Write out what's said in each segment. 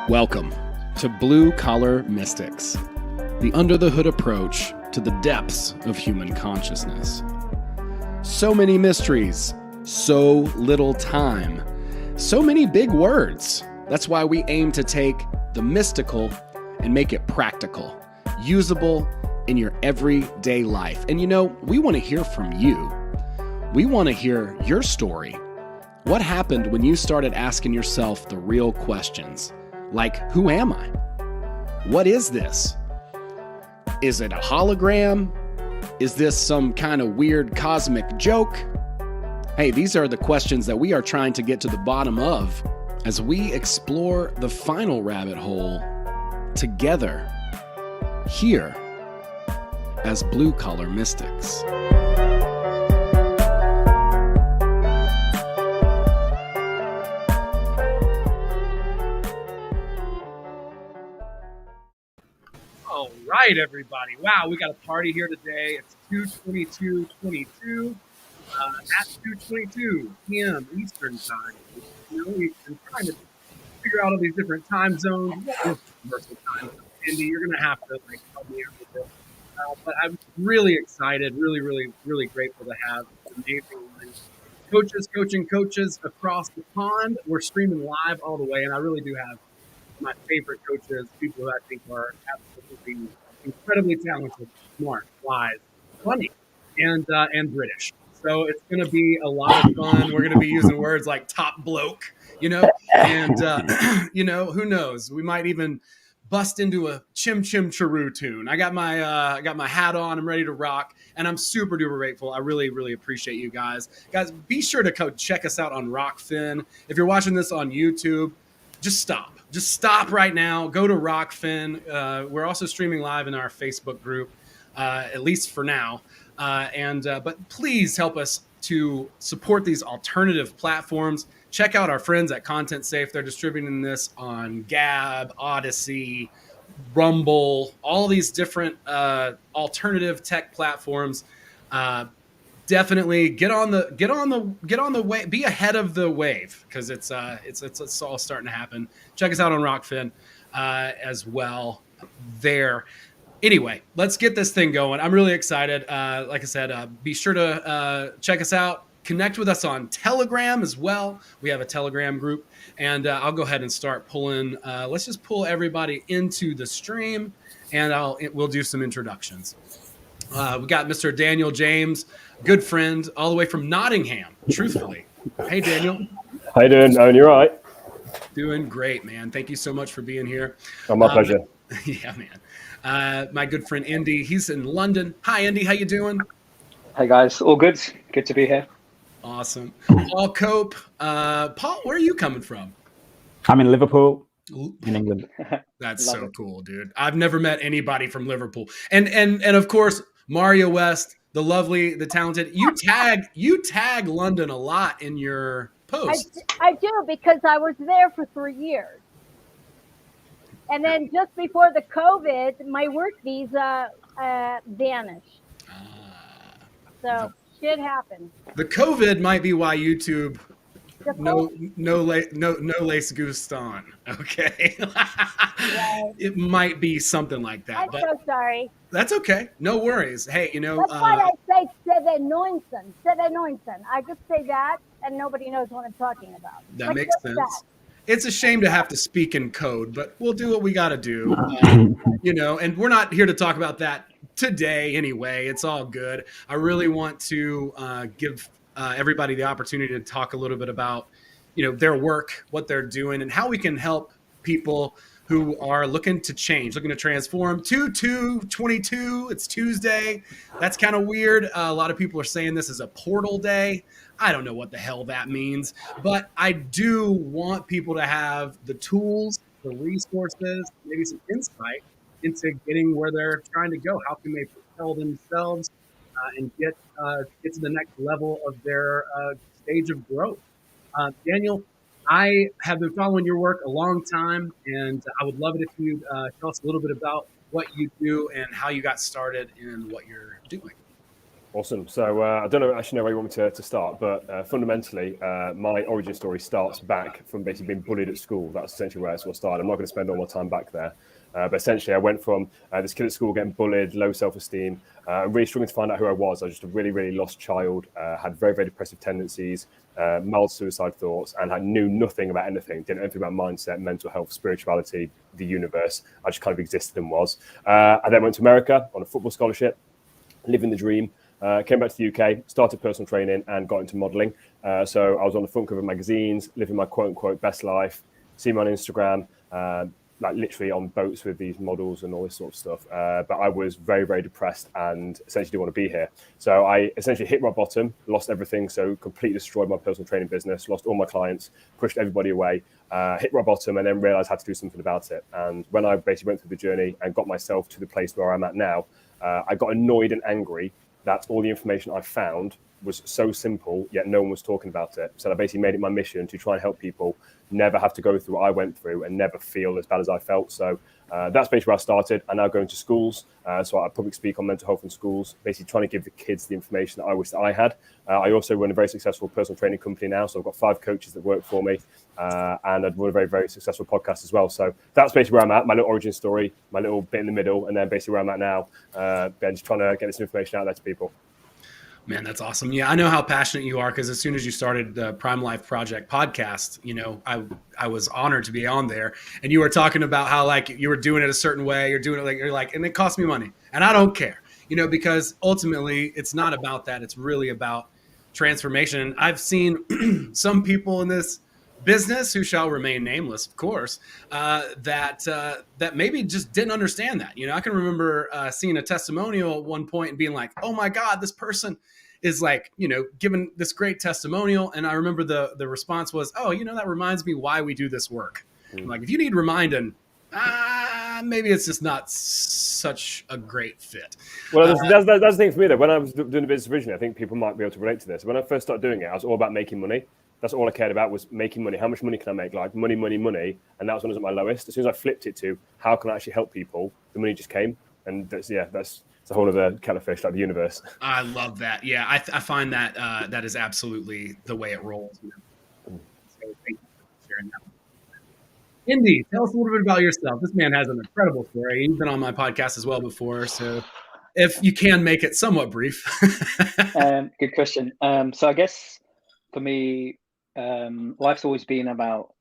Welcome to Blue Collar Mystics, the under-the-hood approach to the depths of human consciousness. So many mysteries, so little time, so many big words. That's why we aim to take the mystical and make it practical, usable in your everyday life. And we want to hear from you. We want to hear your story. What happened when you started asking yourself the real questions? Like, who am I? What is this? Is it a hologram? Is this some kind of weird cosmic joke? Hey, these are the questions that we are trying to get to the bottom of as we explore the final rabbit hole together here as Blue Collar Mystics. All right, everybody. Wow, we got a party here today. It's 2:22:22 at 2:22 p.m. Eastern Time. We've been trying to figure out all these different time zones. Universal time. Indy, you're going to have to help me out with this. But I'm really excited, really grateful to have amazing coaches across the pond. We're streaming live all the way, and I really do have my favorite coaches, people who I think are absolutely incredibly talented, smart, wise, funny, and British. So it's going to be a lot of fun. We're going to be using words like top bloke, and who knows? We might even bust into a Chim Chim Chiru tune. I got my hat on. I'm ready to rock, and I'm super duper grateful. I really appreciate you guys. Guys, be sure to go check us out on Rockfin. If you're watching this on YouTube, just stop right now. Go to Rockfin. We're also streaming live in our Facebook group, at least for now. But please help us to support these alternative platforms. Check out our friends at Content Safe. They're distributing this on Gab, Odyssey, Rumble, all these different alternative tech platforms. Definitely get on the wave. Be ahead of the wave because it's all starting to happen. Check us out on Rockfin as well there. Anyway, let's get this thing going. I'm really excited. Like I said, be sure to check us out. Connect with us on Telegram as well. We have a Telegram group, and I'll go ahead and start pulling. Let's just pull everybody into the stream, and we'll do some introductions. We got Mr. Daniel James, good friend, all the way from Nottingham, truthfully. Hey, Daniel. How you doing, Owen? You all right? Doing great, man. Thank you so much for being here. Oh, my pleasure. Yeah, man. My good friend, Indy, he's in London. Hi, Indy. How you doing? Hey, guys. All good? Good to be here. Awesome. Paul Cope. Paul, where are you coming from? I'm in Liverpool, in England. That's so cool, dude. I've never met anybody from Liverpool. And of course, Mario West, the lovely, the talented. You tag London a lot in your posts. I do, because I was there for 3 years. And then just before the COVID, my work visa vanished. So shit happened. The COVID might be why YouTube no lace goose on. Okay. Right. It might be something like that. I'm so sorry. That's okay. No worries. Hey, That's why I say Seven. I just say that and nobody knows what I'm talking about. That makes sense. It's a shame to have to speak in code, but we'll do what we got to do. And we're not here to talk about that today anyway. It's all good. I really want to give everybody the opportunity to talk a little bit about, their work, what they're doing, and how we can help people who are looking to change, looking to transform. 2/2/22, it's Tuesday. That's kind of weird. A lot of people are saying this is a portal day. I don't know what the hell that means, but I do want people to have the tools, the resources, maybe some insight into getting where they're trying to go. How can they propel themselves and get to the next level of their stage of growth? Daniel, I have been following your work a long time, and I would love it if you'd tell us a little bit about what you do and how you got started in what you're doing. Awesome. So I don't actually know where you want me to start, but fundamentally, my origin story starts back from basically being bullied at school. That's essentially where it sort of started. I'm not going to spend all my time back there. But essentially, I went from this kid at school getting bullied, low self-esteem, really struggling to find out who I was. I was just a really, really lost child, had very, very depressive tendencies, mild suicide thoughts, and I knew nothing about anything. Didn't know anything about mindset, mental health, spirituality, the universe. I just kind of existed and was. I then went to America on a football scholarship, living the dream. Came back to the UK, started personal training and got into modelling. So I was on the front cover of magazines, living my quote-unquote best life, see me on Instagram, like literally on boats with these models and all this sort of stuff. But I was very, very depressed and essentially didn't want to be here. So I essentially hit rock bottom, lost everything. So completely destroyed my personal training business, lost all my clients, pushed everybody away, hit rock bottom and then realised I had to do something about it. And when I basically went through the journey and got myself to the place where I'm at now, I got annoyed and angry that all the information I found was so simple, yet no one was talking about it. So I basically made it my mission to try and help people never have to go through what I went through and never feel as bad as I felt. So that's basically where I started. I now go into schools. So I public speak on mental health in schools, basically trying to give the kids the information that I wish that I had. I also run a very successful personal training company now. So I've got 5 coaches that work for me. And I've run a very, very successful podcast as well. So that's basically where I'm at, my little origin story, my little bit in the middle, and then basically where I'm at now. Then just trying to get this information out there to people. Man, that's awesome. Yeah, I know how passionate you are because as soon as you started the Prime Life Project podcast, you know, I was honored to be on there. And you were talking about how like you were doing it a certain way, you're like, and it cost me money. And I don't care, you know, because ultimately it's not about that. It's really about transformation. And I've seen some people in this business who shall remain nameless, of course, that maybe just didn't understand that. You know, I can remember seeing a testimonial at one point and being like, oh my God, this person is like, you know, giving this great testimonial. And I remember the response was, oh, you know, that reminds me why we do this work. I'm like, if you need reminding, maybe it's just not such a great fit. Well, that's the thing for me, though. When I was doing the business originally, I think people might be able to relate to this. When I first started doing it, I was all about making money. That's all I cared about was making money. How much money can I make? Like money, money, money. And that was when I was at my lowest. As soon as I flipped it to how can I actually help people, the money just came. And that's a whole other kettle of fish, like the universe. I love that. Yeah, I find that that is absolutely the way it rolls. So thank you for sharing that. Indi, tell us a little bit about yourself. This man has an incredible story. You've been on my podcast as well before, so if you can make it somewhat brief. Good question. So I guess for me, life's always been about,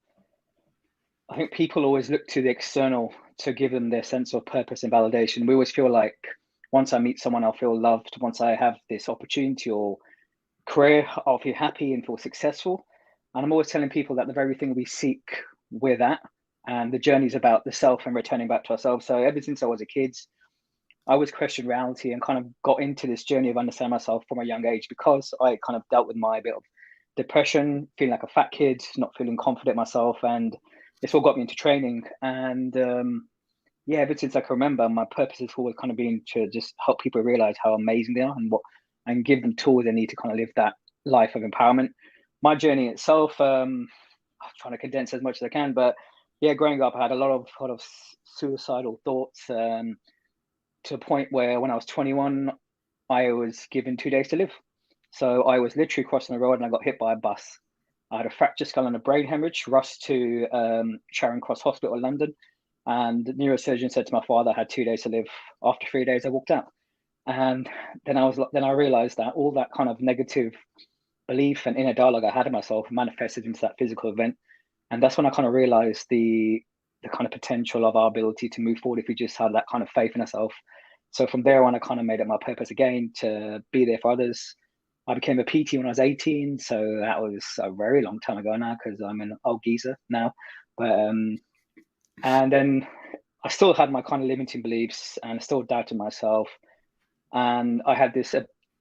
I think people always look to the external to give them their sense of purpose and validation. We always feel like once I meet someone, I'll feel loved. Once I have this opportunity or career, I'll feel happy and feel successful. And I'm always telling people that the very thing we seek, we're that. And the journey is about the self and returning back to ourselves. So ever since I was a kid, I always questioned reality and kind of got into this journey of understanding myself from a young age because I kind of dealt with my bit of depression, feeling like a fat kid, not feeling confident myself. And it's all got me into training. And ever since I can remember, my purpose has always kind of been to just help people realize how amazing they are and give them tools they need to kind of live that life of empowerment. My journey itself, I'm trying to condense as much as I can, but yeah, growing up, I had a lot of suicidal thoughts to a point where when I was 21, I was given 2 days to live. So I was literally crossing the road and I got hit by a bus. I had a fractured skull and a brain hemorrhage, rushed to Charing Cross Hospital, London. And the neurosurgeon said to my father, I had 2 days to live. After 3 days, I walked out. And then I realized that all that kind of negative belief and inner dialogue I had in myself manifested into that physical event. And that's when I kind of realized the kind of potential of our ability to move forward if we just had that kind of faith in ourselves. So from there on, I kind of made it my purpose again to be there for others. I became a PT when I was 18. So that was a very long time ago now because I'm an old geezer now. But and then I still had my kind of limiting beliefs and I still doubted myself. And I had this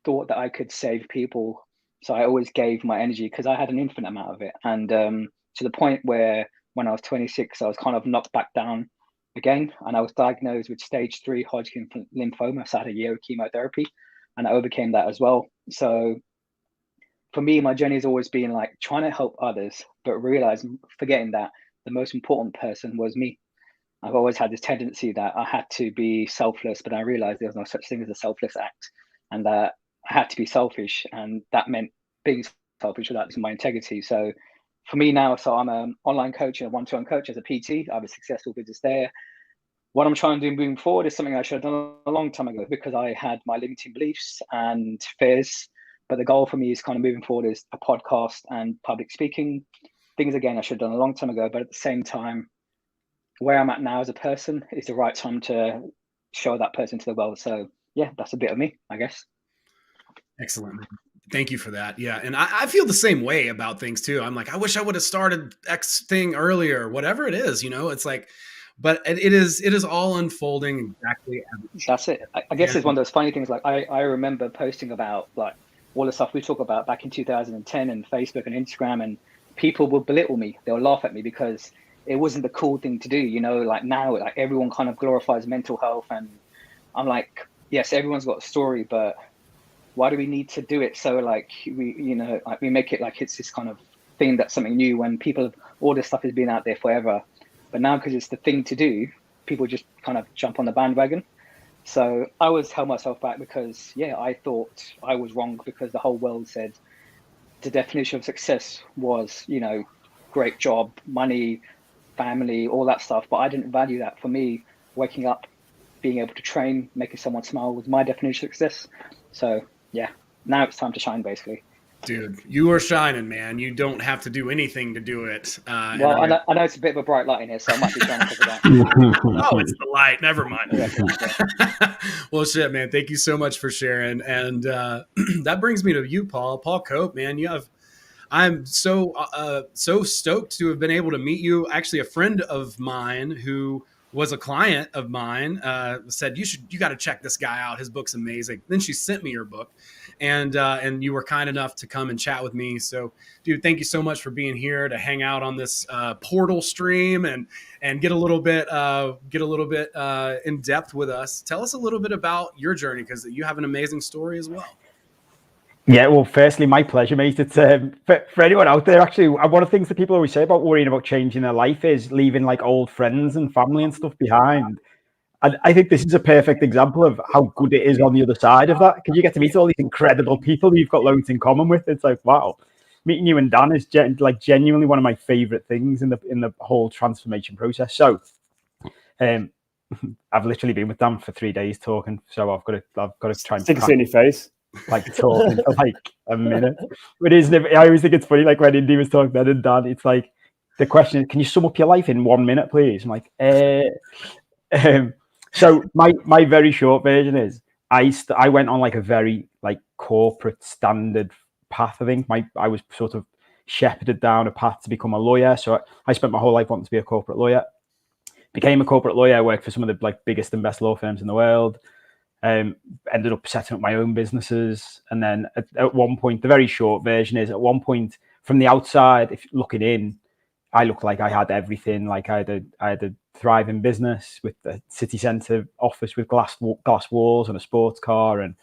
thought that I could save people. So I always gave my energy because I had an infinite amount of it. And to the point where when I was 26, I was kind of knocked back down again. And I was diagnosed with stage 3 Hodgkin lymphoma. So I had a year of chemotherapy and I overcame that as well. So for me, my journey has always been like trying to help others, but forgetting that the most important person was me. I've always had this tendency that I had to be selfless, but I realized there was no such thing as a selfless act. And that I had to be selfish, and that meant being selfish without losing my integrity. So for me now, so I'm an online coach and a one-to-one coach as a PT. I have a successful business there. What I'm trying to do moving forward is something I should have done a long time ago, because I had my limiting beliefs and fears. But the goal for me is kind of moving forward is a podcast and public speaking. Things, again, I should have done a long time ago, but at the same time, where I'm at now as a person is the right time to show that person to the world. So yeah, that's a bit of me, I guess. Excellent, man. Thank you for that. Yeah. And I feel the same way about things too. I'm like, I wish I would have started X thing earlier, whatever it is, it's like, but it is all unfolding exactly. That's it. I guess it's one of those funny things. Like I remember posting about like all the stuff we talk about back in 2010 and Facebook and Instagram, and people would belittle me. They'll laugh at me because it wasn't the cool thing to do. Like now, like everyone kind of glorifies mental health, and I'm like, yes, everyone's got a story, but why do we need to do it so like we make it like it's this kind of thing that's something new, when all this stuff has been out there forever, but now because it's the thing to do, people just kind of jump on the bandwagon. So I always held myself back because I thought I was wrong, because the whole world said the definition of success was great job, money, family, all that stuff, but I didn't value that. For me, waking up, being able to train, making someone smile was my definition of success. So now it's time to shine, basically. Dude, you are shining, man. You don't have to do anything to do it. Well, I know it's a bit of a bright light in here, so I might be trying to cover that. Oh, it's the light. Never mind. Well, shit, man. Thank you so much for sharing. And that brings me to you, Paul. Paul Cope, man. I'm so stoked to have been able to meet you. Actually, a friend of mine who was a client of mine said, you got to check this guy out. His book's amazing. Then she sent me your book, and you were kind enough to come and chat with me. So, dude, thank you so much for being here to hang out on this portal stream and get a little bit in depth with us. Tell us a little bit about your journey, because you have an amazing story as well. Yeah, well, firstly, my pleasure, mate. It's for anyone out there, actually, one of the things that people always say about worrying about changing their life is leaving like old friends and family and stuff behind. And I think this is a perfect example of how good it is on the other side of that, because you get to meet all these incredible people you've got loads in common with. It's like, wow, meeting you and Dan is genuinely one of my favorite things in the whole transformation process. So, I've literally been with Dan for 3 days talking, so I've got to try and stick it in your face. Like talking for like a minute. But I always think it's funny, like when Indy was talking then and Dan, it's like the question is, can you sum up your life in 1 minute, please? I'm like, so my very short version is I went on like a very like corporate standard path. I think I was sort of shepherded down a path to become a lawyer. So I spent my whole life wanting to be a corporate lawyer. Became a corporate lawyer, worked for some of the like biggest and best law firms in the world. Ended up setting up my own businesses, and then at one point, the very short version is, at one point from the outside, if looking in, I looked like I had everything. Like I had a thriving business with the city centre office with glass walls and a sports car and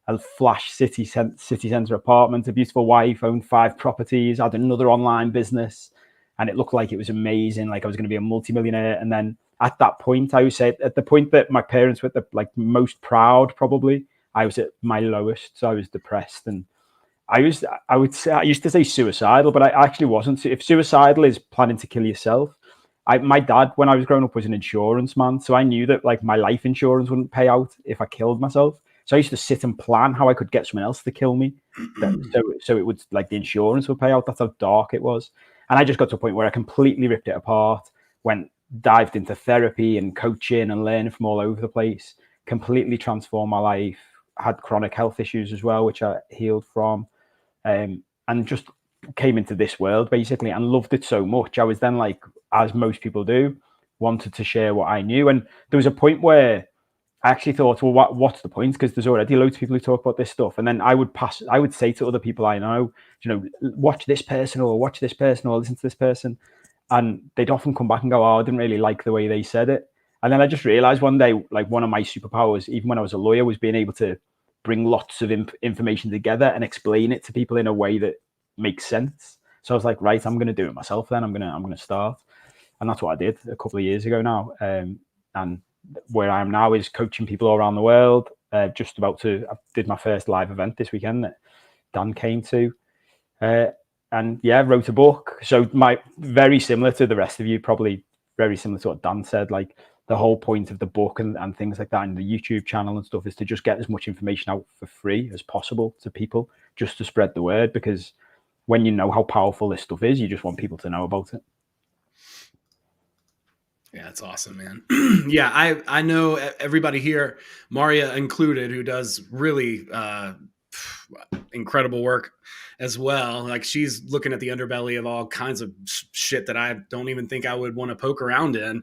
a flash city centre apartment, a beautiful wife, owned 5 properties, had another online business, and it looked like it was amazing. Like I was going to be a multimillionaire. And then at that point, I would say at the point that my parents were the like most proud, probably, I was at my lowest. So I was depressed, and I used to say suicidal, but I actually wasn't. If suicidal is planning to kill yourself, my dad, when I was growing up, was an insurance man. So I knew that like my life insurance wouldn't pay out if I killed myself. So I used to sit and plan how I could get someone else to kill me. So it would, like, the insurance would pay out. That's how dark it was. And I just got to a point where I completely ripped it apart, dived into therapy and coaching and learning from all over the place, completely transformed my life, had chronic health issues as well, which I healed from, and just came into this world basically and loved it so much. I was then, like, as most people do, wanted to share what I knew. And there was a point where I actually thought, well, what's the point? Because there's already loads of people who talk about this stuff. And then I would say to other people I know, watch this person or watch this person or listen to this person. And they'd often come back and go, oh, I didn't really like the way they said it. And then I just realized one day, like, one of my superpowers, even when I was a lawyer, was being able to bring lots of information together and explain it to people in a way that makes sense. So I was like, right, I'm going to do it myself then. I'm going to start. And that's what I did a couple of years ago now. And where I am now is coaching people all around the world. just about to, I did my first live event this weekend that Dan came to. And yeah, wrote a book. So very similar to the rest of you, probably very similar to what Dan said, like the whole point of the book and things like that, and the YouTube channel and stuff, is to just get as much information out for free as possible to people, just to spread the word, because when you know how powerful this stuff is, you just want people to know about it. Yeah, that's awesome, man. Yeah, I know everybody here, Maria included, who does really incredible work as well. Like, she's looking at the underbelly of all kinds of shit that I don't even think I would want to poke around in.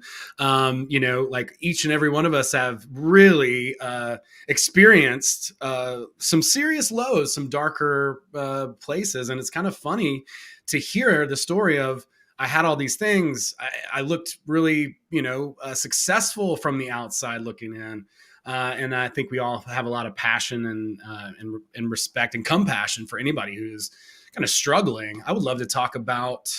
You know, like each and every one of us have really experienced some serious lows, some darker places. And it's kind of funny to hear the story of, I had all these things. I looked really, successful from the outside looking in. And I think we all have a lot of passion and respect and compassion for anybody who's kind of struggling. I would love to talk about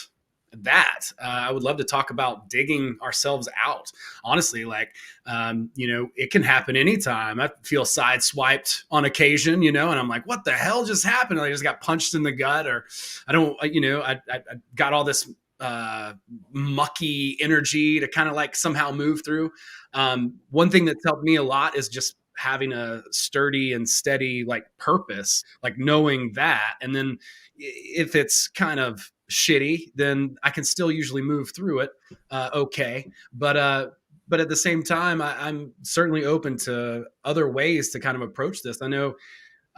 that. I would love to talk about digging ourselves out. Honestly, like, it can happen anytime. I feel sideswiped on occasion, and I'm like, what the hell just happened? I just got punched in the gut, or I got all this mucky energy to kind of like somehow move through. One thing that's helped me a lot is just having a sturdy and steady like purpose, like knowing that. And then if it's kind of shitty, then I can still usually move through it. Okay. But at the same time, I'm certainly open to other ways to kind of approach this. I know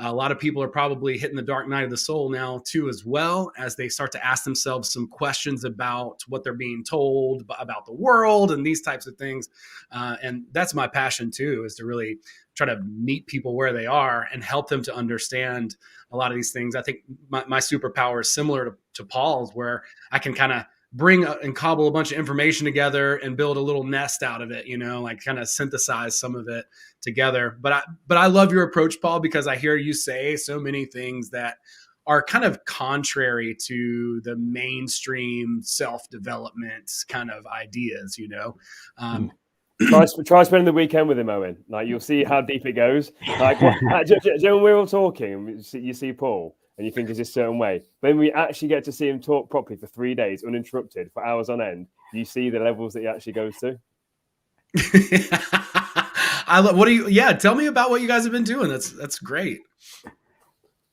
a lot of people are probably hitting the dark night of the soul now too, as well, as they start to ask themselves some questions about what they're being told about the world and these types of things. And that's my passion too, is to really try to meet people where they are and help them to understand a lot of these things. I think my superpower is similar to Paul's, where I can kind of bring and cobble a bunch of information together and build a little nest out of it, like kind of synthesize some of it together. But I love your approach, Paul, because I hear you say so many things that are kind of contrary to the mainstream self-development kind of ideas, Try spending the weekend with him, Owen. Like, you'll see how deep it goes. Like, when we're all talking, you see Paul, and you think it's a certain way. When we actually get to see him talk properly for 3 days, uninterrupted, for hours on end, you see the levels that he actually goes to. Tell me about what you guys have been doing. That's great.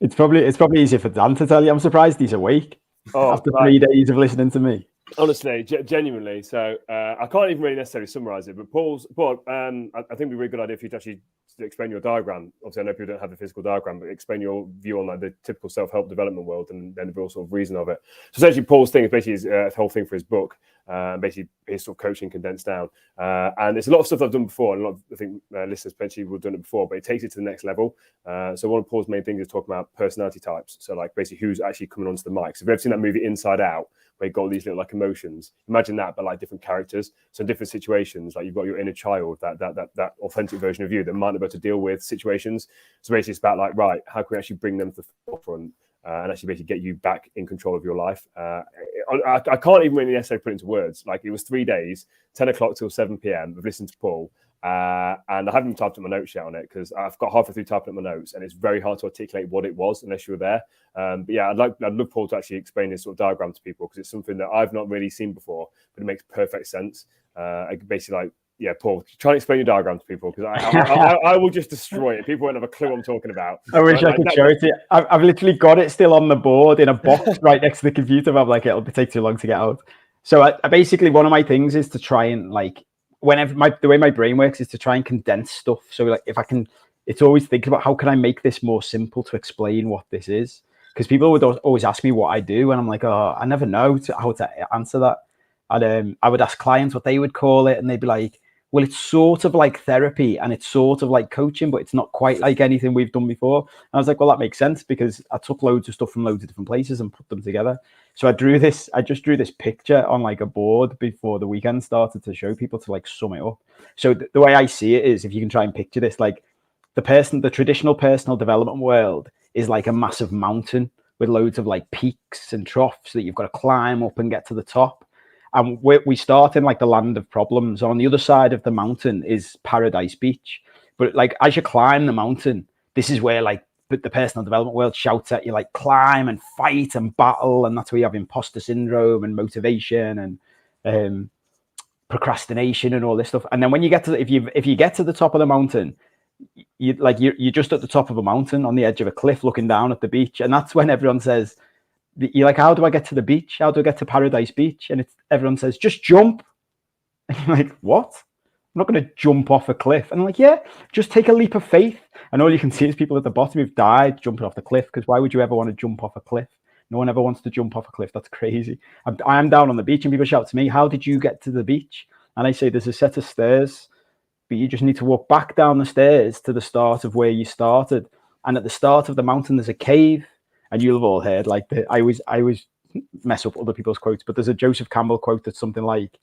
It's probably easier for Dan to tell you. I'm surprised he's awake after 3 days of listening to me. Honestly, genuinely. So I can't even really necessarily summarize it, but Paul, I think it'd be a really good idea for you to actually explain your diagram. Obviously, I know people don't have the physical diagram, but explain your view on like the typical self-help development world and then the real sort of reason of it. So essentially, Paul's thing is basically his whole thing for his book, basically his sort of coaching condensed down. And it's a lot of stuff I've done before, and a lot of, I think listeners potentially will have done it before, but it takes it to the next level. So one of Paul's main things is talking about personality types. So like basically who's actually coming onto the mic. So if you've ever seen that movie Inside Out, where you've got all these little like emotions, imagine that, but like different characters. So in different situations, like you've got your inner child, that authentic version of you that might not be able to deal with situations. So basically it's about like, right, how can we actually bring them to the forefront and actually basically get you back in control of your life? I can't even really necessarily put it into words. Like, it was 3 days, 10 o'clock till 7 p.m. I've listened to Paul. And I haven't typed up my notes yet on it because I've got halfway through typing up my notes, and it's very hard to articulate what it was unless you were there. But yeah, I'd love Paul to actually explain this sort of diagram to people, because it's something that I've not really seen before, but it makes perfect sense. Basically, like, yeah, Paul, try and explain your diagram to people, because I will just destroy it. People won't have a clue what I'm talking about. I wish I could show it to you. I've literally got it still on the board in a box right next to the computer. But I'm like, it'll take too long to get out. So I basically, one of my things is to try and like, the way my brain works is to try and condense stuff. So like, if I can, it's always thinking about how can I make this more simple to explain what this is, because people would always ask me what I do, and I'm like, oh, I never know how to answer that. And I would ask clients what they would call it, and they'd be like, well, it's sort of like therapy and it's sort of like coaching, but it's not quite like anything we've done before. And I was like, well, that makes sense, because I took loads of stuff from loads of different places and put them together. So I just drew this picture on like a board before the weekend started to show people, to like sum it up. So the way I see it is, if you can try and picture this, like the traditional personal development world is like a massive mountain with loads of like peaks and troughs that you've got to climb up and get to the top. And we start in like the land of problems. On the other side of the mountain is Paradise Beach. But like, as you climb the mountain, this is where like the personal development world shouts at you, like, climb and fight and battle. And that's where you have imposter syndrome and motivation and procrastination and all this stuff. And then when you get to, if you get to the top of the mountain, you're just at the top of a mountain on the edge of a cliff looking down at the beach. And that's when everyone says, you're like, how do I get to the beach? How do I get to Paradise Beach? And everyone says, just jump. And you're like, what? I'm not going to jump off a cliff. And I'm like, yeah, just take a leap of faith. And all you can see is people at the bottom who've died jumping off the cliff, because why would you ever want to jump off a cliff? No one ever wants to jump off a cliff. That's crazy. I am down on the beach and people shout to me, how did you get to the beach? And I say, there's a set of stairs, but you just need to walk back down the stairs to the start of where you started. And at the start of the mountain, there's a cave. And you'll have all heard, like, I always mess up other people's quotes, but there's a Joseph Campbell quote that's something like,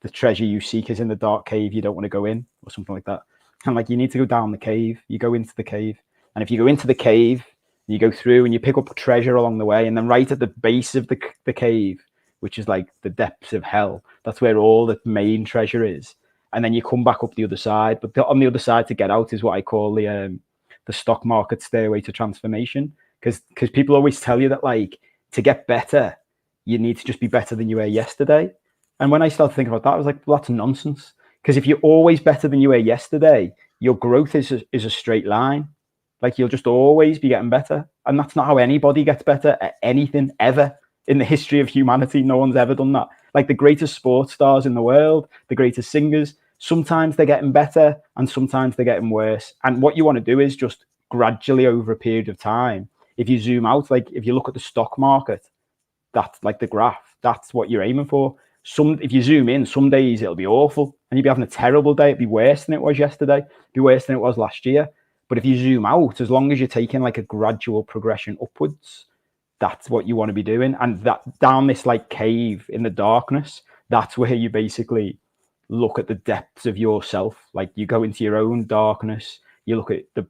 the treasure you seek is in the dark cave you don't want to go in, or something like that. And like, you need to go down the cave. You go into the cave. And if you go into the cave, you go through and you pick up treasure along the way. And then right at the base of the cave, which is like the depths of hell, that's where all the main treasure is. And then you come back up the other side. But on the other side to get out is what I call the stock market stairway to transformation. Because people always tell you that, like, to get better, you need to just be better than you were yesterday. And when I started thinking about that, I was like, well, that's nonsense. Because if you're always better than you were yesterday, your growth is a straight line. Like, you'll just always be getting better. And that's not how anybody gets better at anything ever in the history of humanity. No one's ever done that. Like, the greatest sports stars in the world, the greatest singers, sometimes they're getting better and sometimes they're getting worse. And what you want to do is just gradually over a period of time. If you zoom out, like if you look at the stock market, that's like the graph, that's what you're aiming for. If you zoom in, some days it'll be awful and you'll be having a terrible day. It'll be worse than it was yesterday, it'll be worse than it was last year. But if you zoom out, as long as you're taking like a gradual progression upwards, that's what you want to be doing. And that down this like cave in the darkness, that's where you basically look at the depths of yourself. Like, you go into your own darkness, you look at the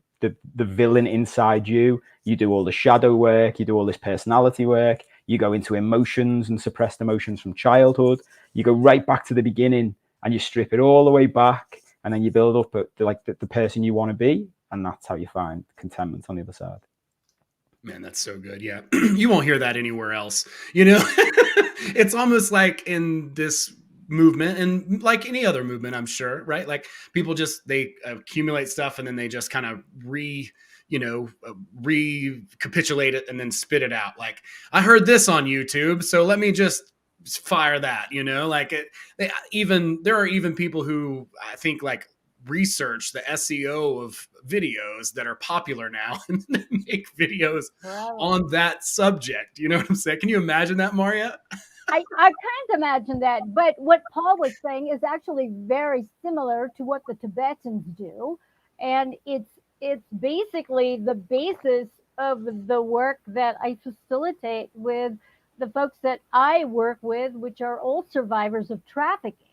villain inside you, you do all the shadow work, you do all this personality work, you go into emotions and suppressed emotions from childhood, you go right back to the beginning and you strip it all the way back, and then you build up the person you want to be, and that's how you find contentment on the other side. Man, that's so good. Yeah. You won't hear that anywhere else. You know, it's almost like in this movement, and like any other movement, I'm sure, right? Like, people they accumulate stuff and then they just kind of recapitulate it and then spit it out. Like, I heard this on YouTube, so let me just fire that, like there are even people who I think like research the SEO of videos that are popular now and make videos on that subject. You know what I'm saying? Can you imagine that, Maria? I can't imagine that, but what Paul was saying is actually very similar to what the Tibetans do, and it's basically the basis of the work that I facilitate with the folks that I work with, which are all survivors of trafficking,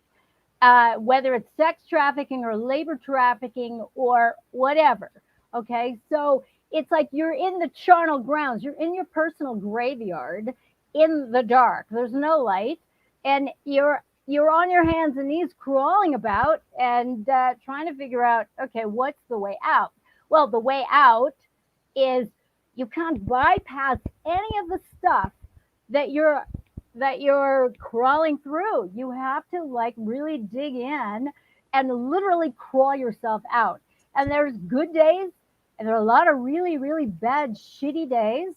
whether it's sex trafficking or labor trafficking or whatever. Okay, so it's like you're in the charnel grounds, you're in your personal graveyard, in the dark, there's no light, and you're on your hands and knees crawling about and trying to figure out, okay, what's the way out? Well, the way out is you can't bypass any of the stuff that you're crawling through. You have to like really dig in and literally crawl yourself out. And there's good days and there are a lot of really, really bad, shitty days.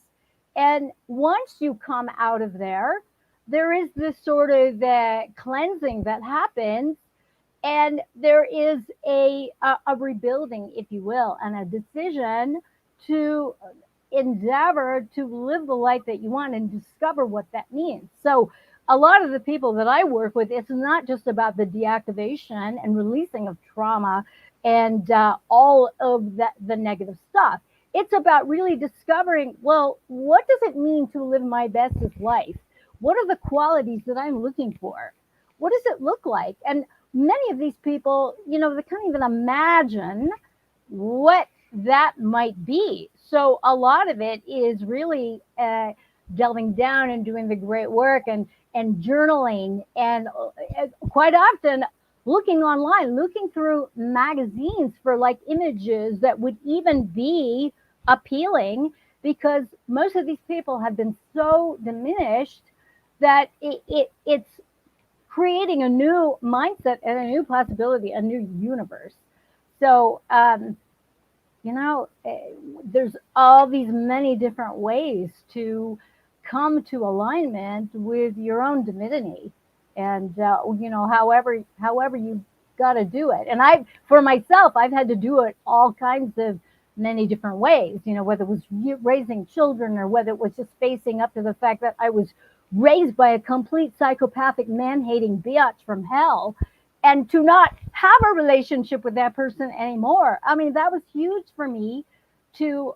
And once you come out of there, there is this sort of cleansing that happens, and there is a rebuilding, if you will, and a decision to endeavor to live the life that you want and discover what that means. So a lot of the people that I work with, it's not just about the deactivation and releasing of trauma and all of the negative stuff. It's about really discovering, well, what does it mean to live my bestest life? What are the qualities that I'm looking for? What does it look like? And many of these people, they can't even imagine what that might be. So a lot of it is really delving down and doing the great work and journaling, and quite often looking online, looking through magazines for like images that would even be appealing, because most of these people have been so diminished that it's creating a new mindset and a new possibility, a new universe. So, there's all these many different ways to come to alignment with your own divinity, and however you got to do it. And for myself, I've had to do it all kinds of many different ways. Whether it was raising children, or whether it was just facing up to the fact that I was raised by a complete psychopathic, man-hating biatch from hell, and to not have a relationship with that person anymore. I mean, that was huge for me to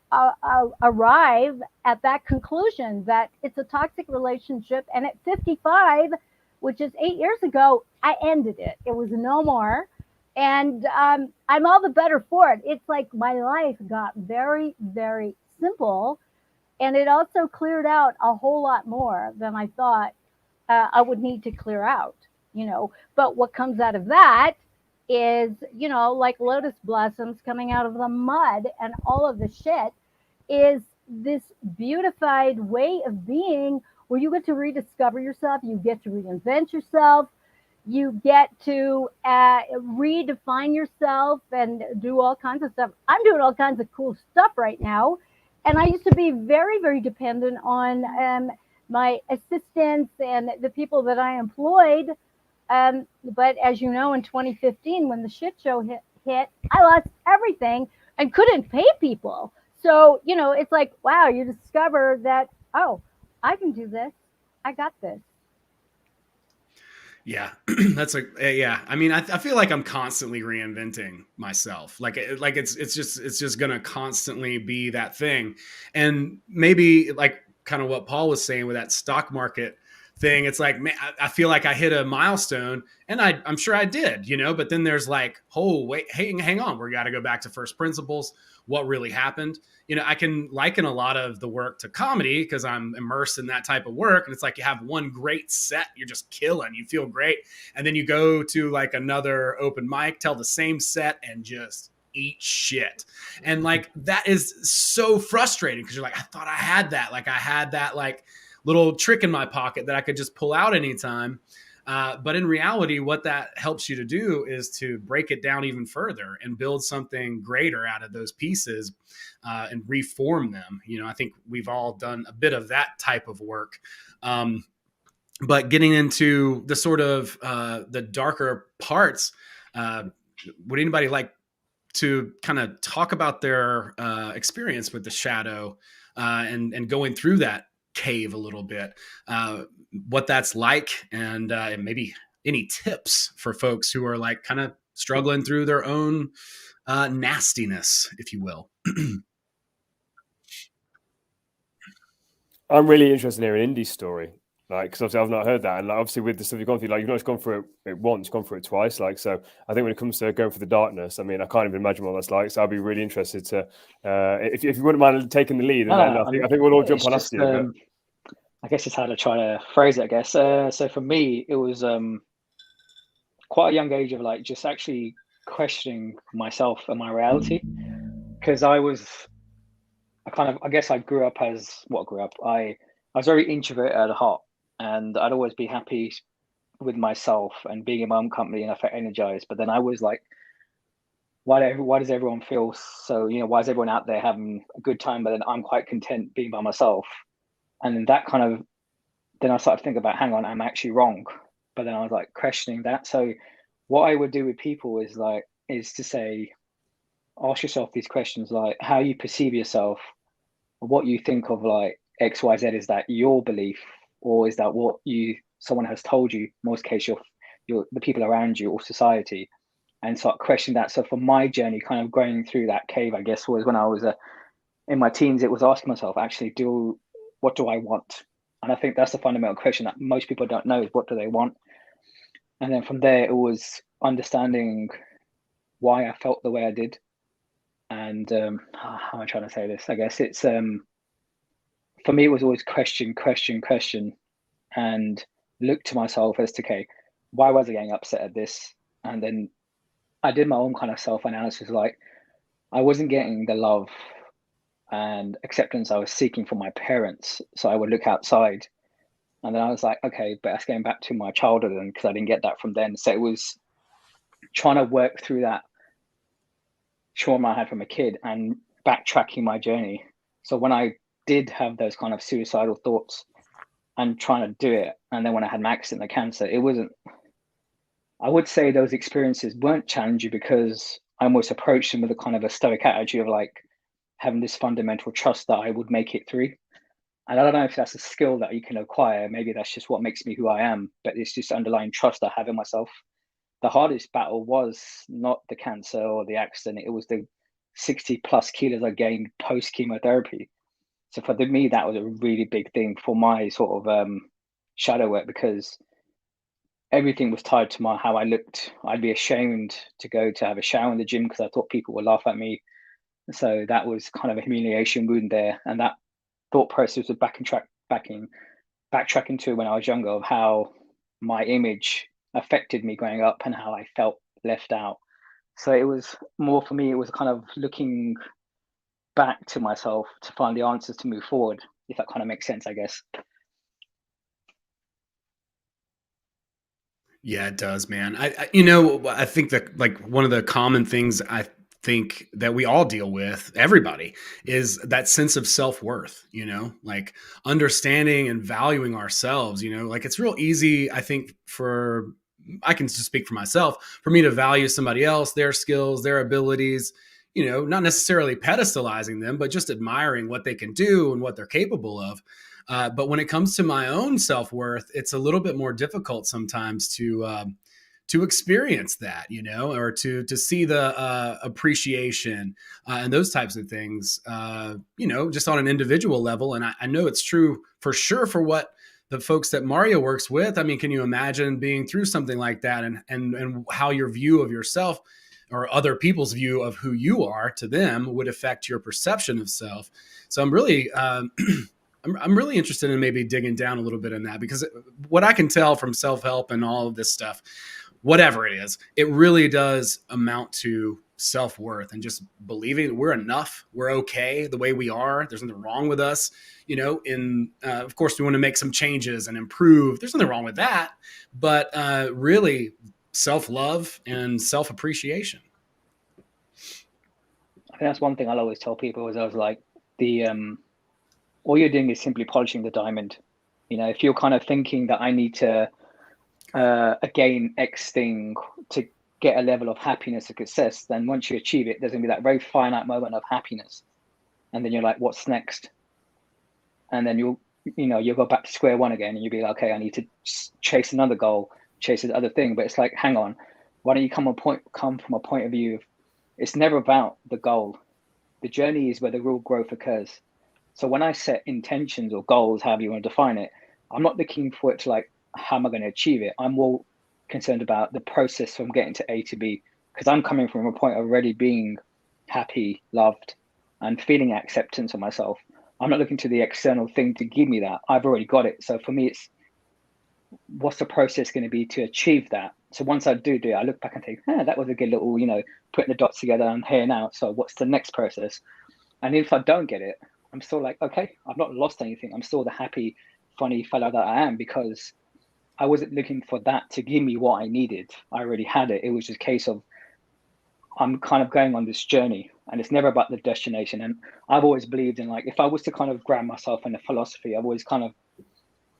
arrive at that conclusion that it's a toxic relationship. And at 55, which is 8 years ago, I ended it. It was no more. And I'm all the better for it. It's like my life got very, very simple. And it also cleared out a whole lot more than I thought I would need to clear out. But what comes out of that is, like lotus blossoms coming out of the mud, and all of the shit is this beautified way of being where you get to rediscover yourself, you get to reinvent yourself, you get to redefine yourself and do all kinds of stuff. I'm doing all kinds of cool stuff right now. And I used to be very, very dependent on my assistants and the people that I employed. But as you know, in 2015, when the shit show hit, I lost everything and couldn't pay people. So, it's like, wow, you discover that, oh, I can do this. I got this. Yeah, yeah. I mean, I feel like I'm constantly reinventing myself. Like it's just gonna constantly be that thing. And maybe like kind of what Paul was saying with that stock market thing. It's like, man, I feel like I hit a milestone, and I'm sure I did, but then there's like, oh, wait, hang on. We got to go back to first principles. What really happened? I can liken a lot of the work to comedy because I'm immersed in that type of work. And it's like you have one great set, you're just killing, you feel great. And then you go to like another open mic, tell the same set, and just eat shit. And like, that is so frustrating because you're like, I thought I had that. Like I had that like little trick in my pocket that I could just pull out anytime. But in reality, what that helps you to do is to break it down even further and build something greater out of those pieces and reform them. I think we've all done a bit of that type of work. But getting into the sort of the darker parts, would anybody like to kind of talk about their experience with the shadow and going through that cave a little bit, what that's like, and maybe any tips for folks who are like kind of struggling through their own nastiness, if you will? I'm really interested in hearing Indi's story, like, because obviously I've not heard that, and like, obviously with the stuff you've gone through, like you've not just gone through it once, you've gone through it twice, like, so I think when it comes to going for the darkness, I mean, I can't even imagine what that's like. So I'll be really interested to, if you wouldn't mind taking the lead, and then I think we'll all jump on after you. I guess it's how to try to phrase it, I guess. So for me, it was quite a young age of like just actually questioning myself and my reality, because I guess I grew up I was very introverted at heart, and I'd always be happy with myself and being in my own company, and I felt energized. But then I was like, why does everyone feel so, why is everyone out there having a good time, but then I'm quite content being by myself? And then that kind of, then I started to think about, hang on, I'm actually wrong. But then I was like questioning that. So what I would do with people is to say, ask yourself these questions, like how you perceive yourself, or what you think of like X, Y, Z. Is that your belief, or is that what someone has told you? In most cases, the people around you or society, and start questioning that. So for my journey, kind of going through that cave, I guess, was when I was in my teens. It was asking myself, actually, what do I want? And I think that's the fundamental question that most people don't know, is what do they want? And then from there, it was understanding why I felt the way I did. And how am I trying to say this? I guess it's, for me, it was always question, and look to myself as to, okay, why was I getting upset at this? And then I did my own kind of self-analysis. Like, I wasn't getting the love and acceptance I was seeking from my parents. So I would look outside, and then I was like, okay, but that's going back to my childhood, and because I didn't get that from then. So it was trying to work through that trauma I had from a kid and backtracking my journey. So when I did have those kind of suicidal thoughts and trying to do it, and then when I had my accident, the cancer, it wasn't, I would say those experiences weren't challenging because I almost approached them with a kind of a stoic attitude of like having this fundamental trust that I would make it through. And I don't know if that's a skill that you can acquire. Maybe that's just what makes me who I am, but it's just underlying trust I have in myself. The hardest battle was not the cancer or the accident. It was the 60 plus kilos I gained post chemotherapy. So for me, that was a really big thing for my sort of shadow work, because everything was tied to how I looked. I'd be ashamed to go to have a shower in the gym because I thought people would laugh at me. So that was kind of a humiliation wound there. And that thought process was backtracking to when I was younger, of how my image affected me growing up and how I felt left out. So it was more, for me, it was kind of looking back to myself to find the answers to move forward, if that kind of makes sense, I guess. Yeah, it does, man. I I think that like one of the common things I think that we all deal with, everybody, is that sense of self-worth, like understanding and valuing ourselves, like it's real easy, I think, I can just speak for myself, for me to value somebody else, their skills, their abilities, not necessarily pedestalizing them, but just admiring what they can do and what they're capable of. But when it comes to my own self-worth, it's a little bit more difficult sometimes to experience that, or to see the appreciation and those types of things, just on an individual level. And I know it's true for sure for what the folks that Mario works with. I mean, can you imagine being through something like that, and how your view of yourself or other people's view of who you are to them would affect your perception of self? So I'm really I'm really interested in maybe digging down a little bit in that, because what I can tell from self-help and all of this stuff, whatever it is, it really does amount to self-worth and just believing that we're enough, we're okay the way we are, there's nothing wrong with us, of course we want to make some changes and improve, there's nothing wrong with that, but really self-love and self-appreciation. I think that's one thing I'll always tell people, is I was like, all you're doing is simply polishing the diamond. If you're kind of thinking that I need to gain X thing to get a level of happiness or success, then once you achieve it, there's going to be that very finite moment of happiness. And then you're like, what's next? And then you'll go back to square one again, and you'll be like, okay, I need to chase another goal, chase this other thing. But it's like, hang on, why don't you come from a point of view of, it's never about the goal. The journey is where the real growth occurs. So when I set intentions or goals, however you want to define it, I'm not looking for it to like, how am I going to achieve it? I'm more concerned about the process from getting to A to B, because I'm coming from a point of already being happy, loved, and feeling acceptance of myself. I'm not looking to the external thing to give me that. I've already got it. So for me, it's what's the process going to be to achieve that? So once I do it, I look back and think, that was a good little, putting the dots together, and here now. So what's the next process? And if I don't get it, I'm still like, okay, I've not lost anything. I'm still the happy, funny fellow that I am, because I wasn't looking for that to give me what I needed. I already had it. It was just a case of, I'm kind of going on this journey, and it's never about the destination. And I've always believed in, like, if I was to kind of ground myself in a philosophy, I've always kind of,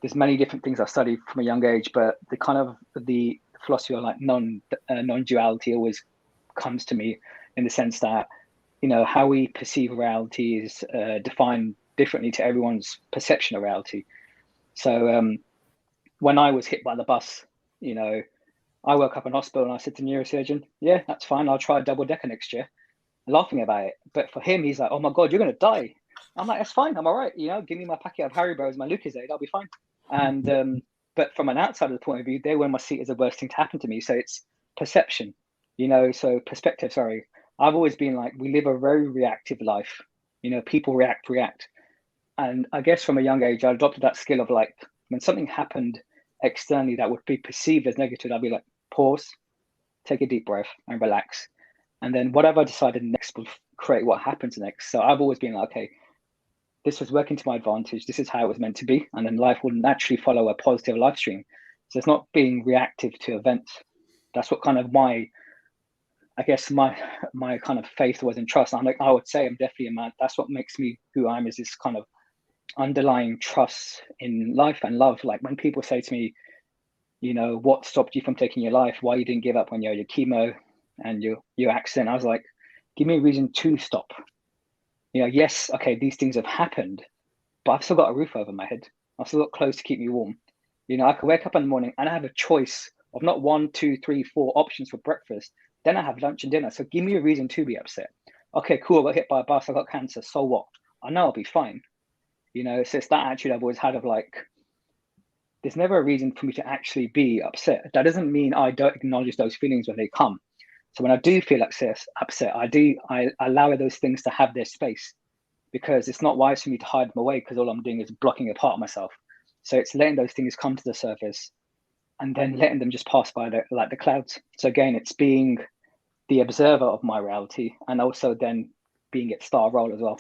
there's many different things I studied from a young age, but the kind of the philosophy of like non-duality always comes to me, in the sense that, how we perceive reality is defined differently to everyone's perception of reality. So when I was hit by the bus, I woke up in hospital and I said to the neurosurgeon, yeah, that's fine, I'll try a double decker next year, laughing about it. But for him, he's like, oh my God, you're going to die. I'm like, that's fine, I'm all right. Give me my packet of Haribo's, my Lucozade, I'll be fine. And but from an outsider's point of view, they were in my seat as the worst thing to happen to me. So it's perception, so perspective, sorry. I've always been like, we live a very reactive life. People react. And I guess from a young age, I adopted that skill of like, when something happened externally that would be perceived as negative, I'd be like, pause, take a deep breath and relax. And then whatever I decided next will create what happens next. So I've always been like, okay, this was working to my advantage. This is how it was meant to be. And then life will naturally follow a positive life stream. So it's not being reactive to events. That's what kind of my kind of faith was in trust. I would say I'm definitely a man. That's what makes me who I am, is this kind of underlying trust in life and love. Like when people say to me, you know, what stopped you from taking your life? Why you didn't give up when you had your chemo and your accident? I was like, give me a reason to stop. You know, yes, okay, these things have happened, but I've still got a roof over my head. I've still got clothes to keep me warm. You know, I could wake up in the morning and I have a choice of not 1, 2, 3, 4 options for breakfast. Then I have lunch and dinner. So give me a reason to be upset. Okay, cool, I got hit by a bus, I got cancer, so what? I know I'll be fine. You know, so it's that attitude I've always had of like, there's never a reason for me to actually be upset. That doesn't mean I don't acknowledge those feelings when they come. So when I do feel upset, I allow those things to have their space, because it's not wise for me to hide them away, because all I'm doing is blocking a part of myself. So it's letting those things come to the surface and then letting them just pass by like the clouds. So again, it's being the observer of my reality and also then being its star role as well.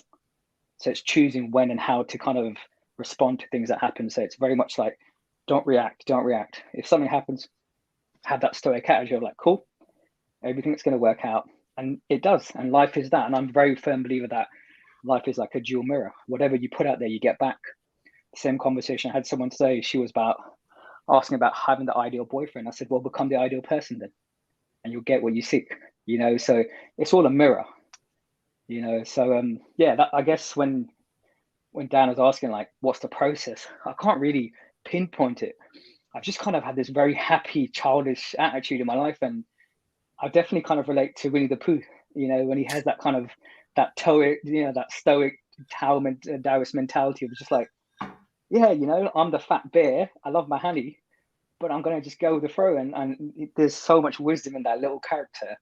So it's choosing when and how to kind of respond to things that happen. So it's very much like, don't react. If something happens, have that stoic attitude of like, cool, everything's going to work out. And it does. And life is that. And I'm a very firm believer that life is like a dual mirror. Whatever you put out there, you get back. Same conversation I had someone say, she was asking about having the ideal boyfriend. I said, well, become the ideal person then, and you'll get what you seek, you know? So it's all a mirror, you know? So, that, I guess when Dan was asking like, what's the process? I can't really pinpoint it. I've just kind of had this very happy, childish attitude in my life. And I definitely kind of relate to Winnie the Pooh, you know, when he has that kind of, that stoic Taoist mentality of just like, yeah, you know, I'm the fat bear. I love my honey, but I'm going to just go with the flow. And there's so much wisdom in that little character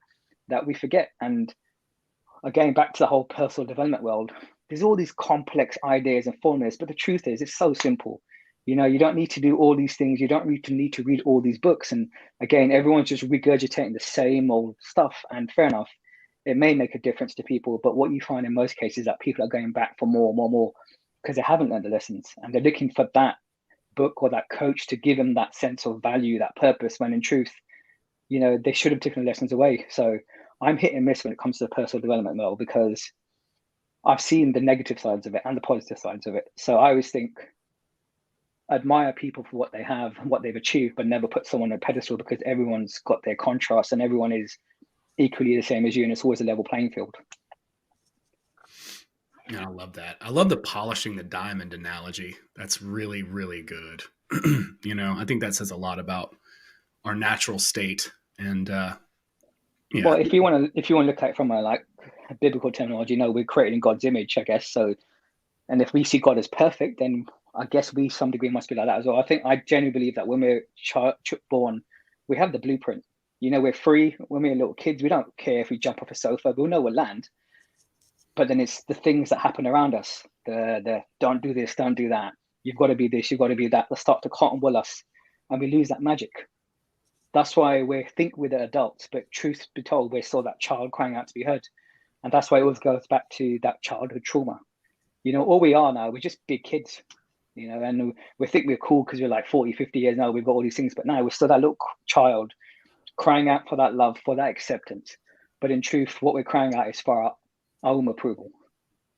that we forget. And again, back to the whole personal development world, there's all these complex ideas and formulas, but the truth is it's so simple. You know, you don't need to do all these things. You don't need to read all these books. And again, everyone's just regurgitating the same old stuff. And fair enough, it may make a difference to people. But what you find in most cases is that people are going back for more, because they haven't learned the lessons. And they're looking for that book or that coach to give them that sense of value, that purpose, when in truth, you know, they should have taken the lessons away. So I'm hit and miss when it comes to the personal development world, because I've seen the negative sides of it and the positive sides of it. So I always think, admire people for what they have and what they've achieved, but never put someone on a pedestal, because everyone's got their contrast and everyone is equally the same as you, and it's always a level playing field. Yeah, I love that. I love the polishing the diamond analogy. That's really, really good. You know, I think that says a lot about our natural state. And Well, if you want to look at it from a biblical terminology, you know, we're created in God's image, I guess. So, and if we see God as perfect, then I guess we, some degree, must be like that as well. I genuinely believe that when we're born, we have the blueprint. You know, we're free. When we're little kids, we don't care if we jump off a sofa. We'll know we'll land. But then it's the things that happen around us. The don't do this, don't do that. You've got to be this, you've got to be that. They start to cotton wool us, and we lose that magic. That's why we think we're the adults, but truth be told, we're still that child crying out to be heard. And that's why it always goes back to that childhood trauma. You know, all we are now, we're just big kids, you know, and we think we're cool because we're like 40, 50 years now, we've got all these things, but now we're still that little child crying out for that love, for that acceptance. But in truth, what we're crying out is for our own approval,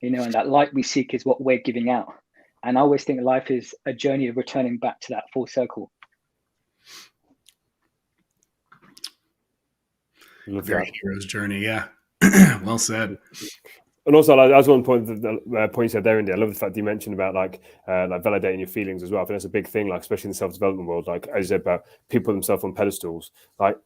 you know, and that light we seek is what we're giving out. And I always think life is a journey of returning back to that full circle. Very hero's journey. Yeah. Well said. And also, like, as one point you said there, Indy, I love the fact that you mentioned about like validating your feelings as well. I think that's a big thing, like especially in the self-development world. Like as you said about people put themselves on pedestals. Like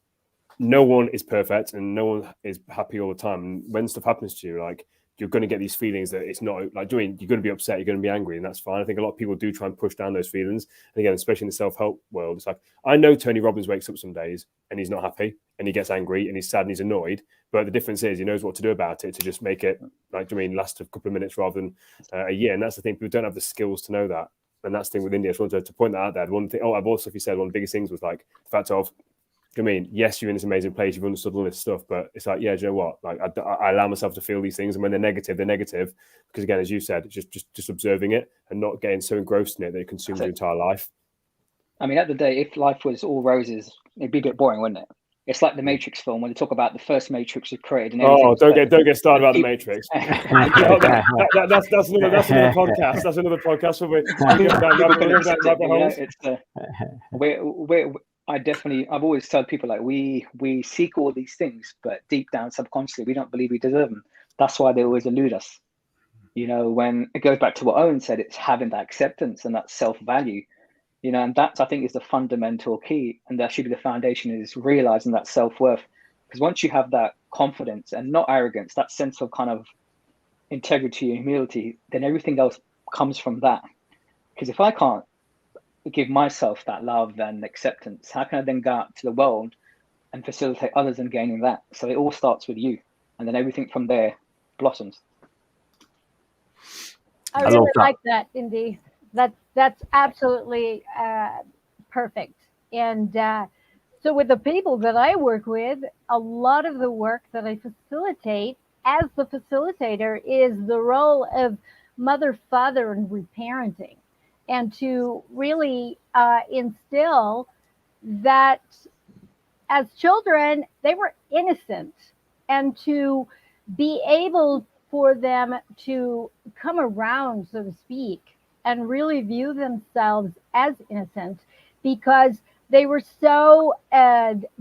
no one is perfect and no one is happy all the time. And when stuff happens to you, like you're going to get these feelings that it's not like doing. You're going to be upset. You're going to be angry, and that's fine. I think a lot of people do try and push down those feelings. And again, especially in the self-help world, it's like I know Tony Robbins wakes up some days and he's not happy and he gets angry and he's sad and he's annoyed. But the difference is he knows what to do about it to just make it last a couple of minutes rather than a year. And that's the thing. People don't have the skills to know that. And that's the thing with India. I just wanted to point that out there. One thing. Oh, I've also, if you said one of the biggest things was like the fact of I mean, yes, you're in this amazing place, you've understood all this stuff, but it's like, yeah, do you know what? Like, I allow myself to feel these things, and when they're negative, because again, as you said, just observing it and not getting so engrossed in it that it consumes your entire life. I mean, at the day, if life was all roses, it'd be a bit boring, wouldn't it? It's like the Matrix film when they talk about the first Matrix was created. And don't get started about the Matrix. That's another podcast. That's another podcast. I've always told people, like, we seek all these things, but deep down, subconsciously, we don't believe we deserve them. That's why they always elude us. When it goes back to what Owen said, it's having that acceptance and that self-value. And that's, I think, is the fundamental key, and that should be the foundation, is realizing that self-worth. Because once you have that confidence and not arrogance, that sense of kind of integrity and humility, then everything else comes from that. Because if I can't give myself that love and acceptance, how can I then go out to the world and facilitate others in gaining that? So it all starts with you, and then everything from there blossoms. I really like that, Indi. That's absolutely perfect. And so with the people that I work with, a lot of the work that I facilitate as the facilitator is the role of mother, father, and reparenting, and to really instill that as children, they were innocent, and to be able for them to come around, so to speak, and really view themselves as innocent, because they were so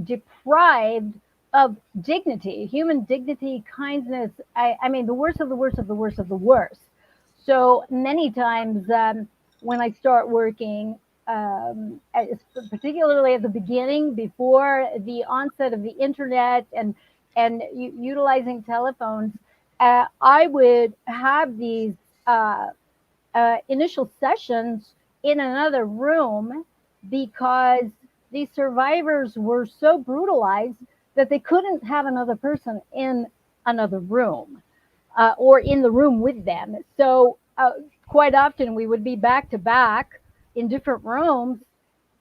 deprived of dignity, human dignity, kindness. I mean, the worst of the worst of the worst of the worst. So many times when I start working, particularly at the beginning, before the onset of the internet and utilizing telephones, I would have these initial sessions in another room, because these survivors were so brutalized that they couldn't have another person in another room or in the room with them. So quite often we would be back to back in different rooms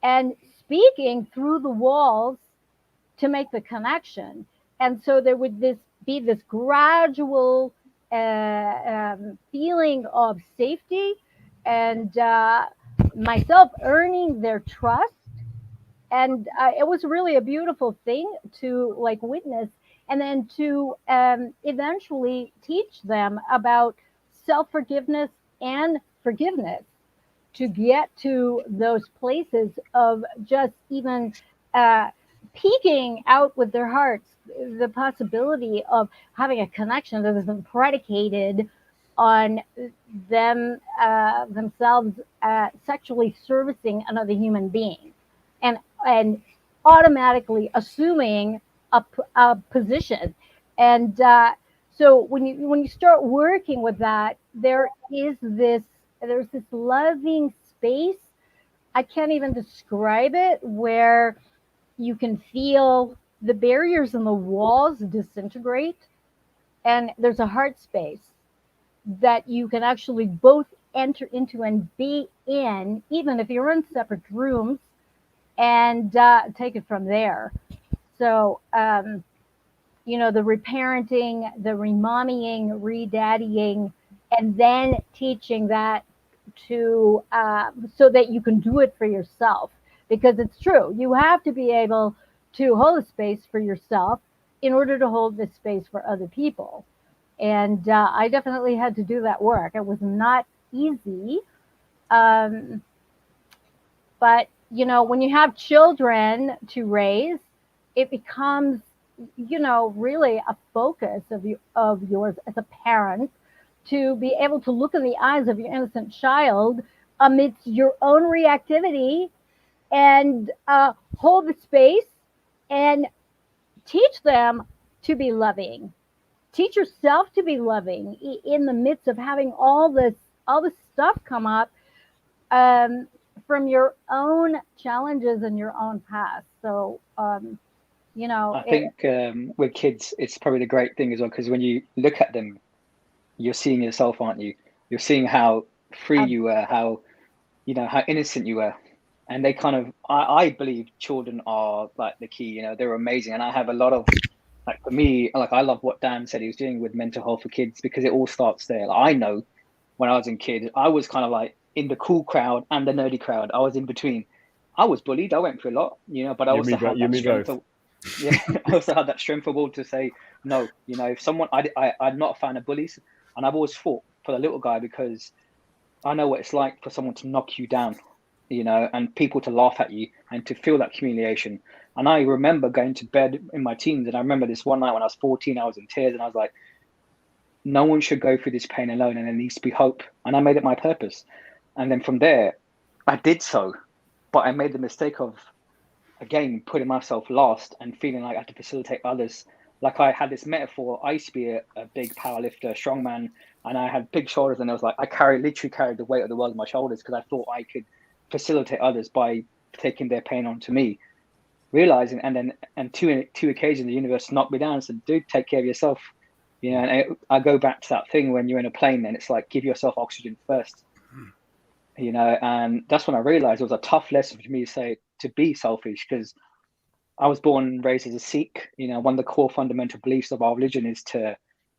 and speaking through the walls to make the connection. And so there would be this gradual feeling of safety, and myself earning their trust. And it was really a beautiful thing to witness, and then to eventually teach them about self-forgiveness and forgiveness, to get to those places of just even peeking out with their hearts the possibility of having a connection that isn't predicated on them themselves sexually servicing another human being, and automatically assuming a position. And so when you start working with that, there's this loving space. I can't even describe it, where you can feel the barriers and the walls disintegrate, and there's a heart space that you can actually both enter into and be in, even if you're in separate rooms, and take it from there. So, the reparenting, the remommying, redaddying, and then teaching that to so that you can do it for yourself. Because it's true, you have to be able to hold a space for yourself in order to hold this space for other people. And I definitely had to do that work. It was not easy. But, when you have children to raise, it becomes, really a focus of yours as a parent, to be able to look in the eyes of your innocent child amidst your own reactivity, and hold the space and teach them to be loving. Teach yourself to be loving in the midst of having all this stuff come up from your own challenges and your own past. So, I think with kids, it's probably the great thing as well, because when you look at them, you're seeing yourself, aren't you? You're seeing how free you were, how innocent you were. And they kind of, I believe children are like the key, you know, they're amazing. And I have a lot of, like for me, like I love what Dan said he was doing with mental health for kids, because it all starts there. Like, I know when I was a kid, I was kind of like in the cool crowd and the nerdy crowd. I was in between. I was bullied. I went through a lot, you know, but I also had that strength. Yeah, I also had that strength of will to say no. You know, if someone, I'm not a fan of bullies, and I've always fought for the little guy because I know what it's like for someone to knock you down, you know, and people to laugh at you and to feel that humiliation. And I remember going to bed in my teens, and I remember this one night when I was 14, I was in tears, and I was like, no one should go through this pain alone, and there needs to be hope. And I made it my purpose. And then from there, I did so, but I made the mistake of, again, putting myself last and feeling like I had to facilitate others. Like I had this metaphor, I used to be a big powerlifter, strongman, and I had big shoulders, and I was like, I literally carried the weight of the world on my shoulders because I thought I could facilitate others by taking their pain onto me. Realizing, and two occasions the universe knocked me down and said, dude, take care of yourself. You know, and I go back to that thing when you're in a plane and it's like, give yourself oxygen first. You know, and that's when I realized it was a tough lesson for me to say, to be selfish, because I was born and raised as a Sikh. You know, one of the core fundamental beliefs of our religion is to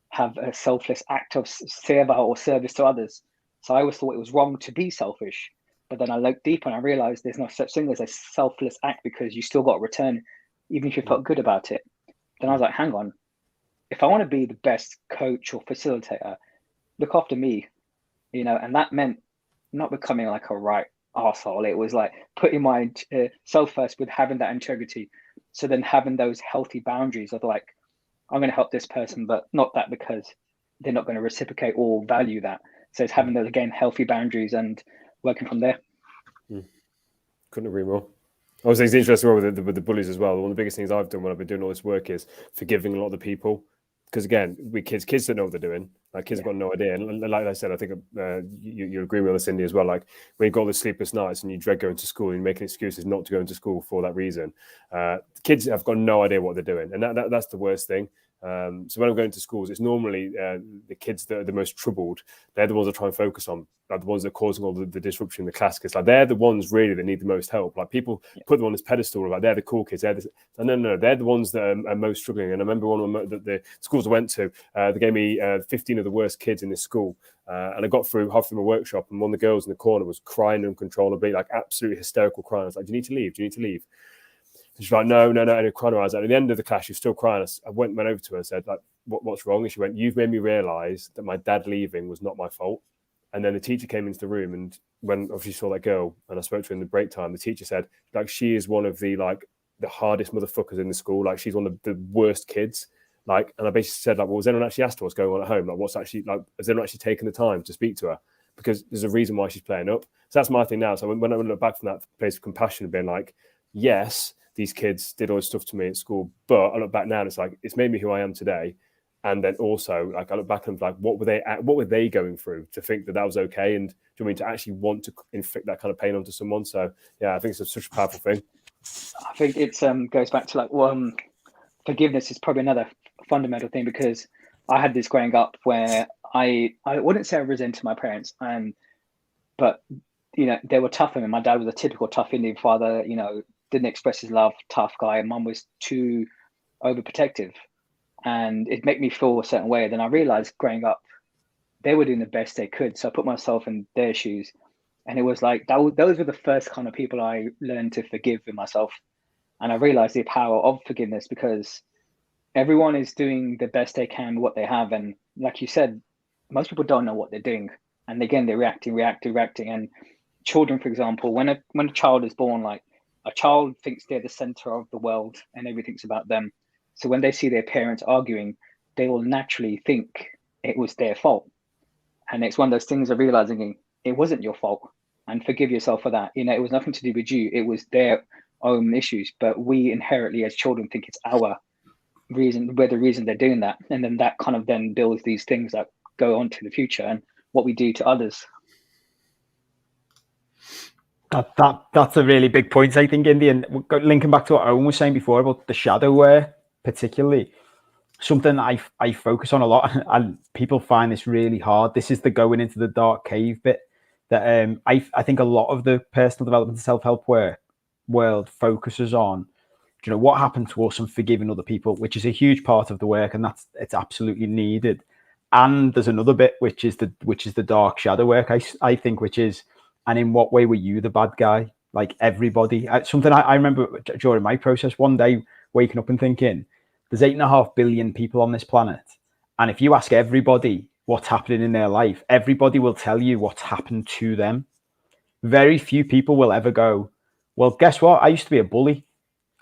have a selfless act of seva or service to others. So I always thought it was wrong to be selfish. But then I looked deeper and I realized there's no such thing as a selfless act, because you still got to return, even if you felt good about it. Then I was like, hang on, if I want to be the best coach or facilitator, look after me, you know, and that meant not becoming like a right arsehole. It was like putting my self first with having that integrity. So then having those healthy boundaries of like, I'm going to help this person, but not that because they're not going to reciprocate or value that. So it's having those, again, healthy boundaries and working from there. Couldn't agree more. I was interesting with the bullies as well. One of the biggest things I've done when I've been doing all this work is forgiving a lot of the people. Because again, we kids don't know what they're doing. Like kids have got no idea. And like I said, I think you agree with this, Indy, as well. Like when you've got all the sleepless nights and you dread going to school and you're making excuses not to go into school for that reason, kids have got no idea what they're doing, and that's the worst thing. So when I'm going to schools, it's normally the kids that are the most troubled. They're the ones I try and focus on. Like the ones that are causing all the disruption in the class. Because like they're the ones really that need the most help. Like people put them on this pedestal, like they're the cool kids. No, they're the ones that are most struggling. And I remember one of the schools I went to, they gave me 15 of the worst kids in this school. And I got through half of my workshop, and one of the girls in the corner was crying uncontrollably, like absolutely hysterical crying. I was like, do you need to leave? Do you need to leave? And she's like, no. And crying. I was like, at the end of the class, she's still crying. I went over to her and said, like, what's wrong? And she went, you've made me realise that my dad leaving was not my fault. And then the teacher came into the room, and when obviously saw that girl, and I spoke to her in the break time, the teacher said, like, she is one of the hardest motherfuckers in the school. Like, she's one of the worst kids. Like, and I basically said, like, well, has anyone actually asked her what's going on at home? Like, what's actually, like, has anyone actually taken the time to speak to her? Because there's a reason why she's playing up. So that's my thing now. So when I look back from that place of compassion and being like, yes, these kids did all this stuff to me at school, but I look back now and it's like, it's made me who I am today. And then also, like, I look back and I'm like, what were they going through to think that was okay? And do you mean to actually want to inflict that kind of pain onto someone? So yeah, I think it's such a powerful thing. I think it goes back to like, forgiveness is probably another fundamental thing, because I had this growing up where I wouldn't say I resented my parents, but you know, they were tough on me. My dad was a typical tough Indian father, you know, didn't express his love, tough guy. Mum was too overprotective, and it made me feel a certain way. Then I realized growing up, they were doing the best they could. So I put myself in their shoes, and it was like those were the first kind of people I learned to forgive in myself. And I realized the power of forgiveness, because everyone is doing the best they can with what they have. And like you said, most people don't know what they're doing. And again, they're reacting. And children, for example, when a child is born, like a child thinks they're the center of the world and everything's about them. So when they see their parents arguing, they will naturally think it was their fault. And it's one of those things of realizing it wasn't your fault, and forgive yourself for that. You know, it was nothing to do with you. It was their own issues. But we inherently as children think it's our reason, we're the reason they're doing that. And then that kind of then builds these things that go on to the future and what we do to others. That's a really big point, I think, Indy. And linking back to what Owen was saying before about the shadow wear, particularly, something I focus on a lot, and people find this really hard. This is the going into the dark cave bit. that I think a lot of the personal development and self-help world focuses on, what happened to us and forgiving other people, which is a huge part of the work, and it's absolutely needed. And there's another bit which is the dark shadow work, I think, which is, and in what way were you the bad guy? Like everybody, something I remember during my process one day waking up and thinking, there's 8.5 billion people on this planet, and if you ask everybody what's happening in their life, everybody will tell you what's happened to them. Very few people will ever go, well, guess what? I used to be a bully,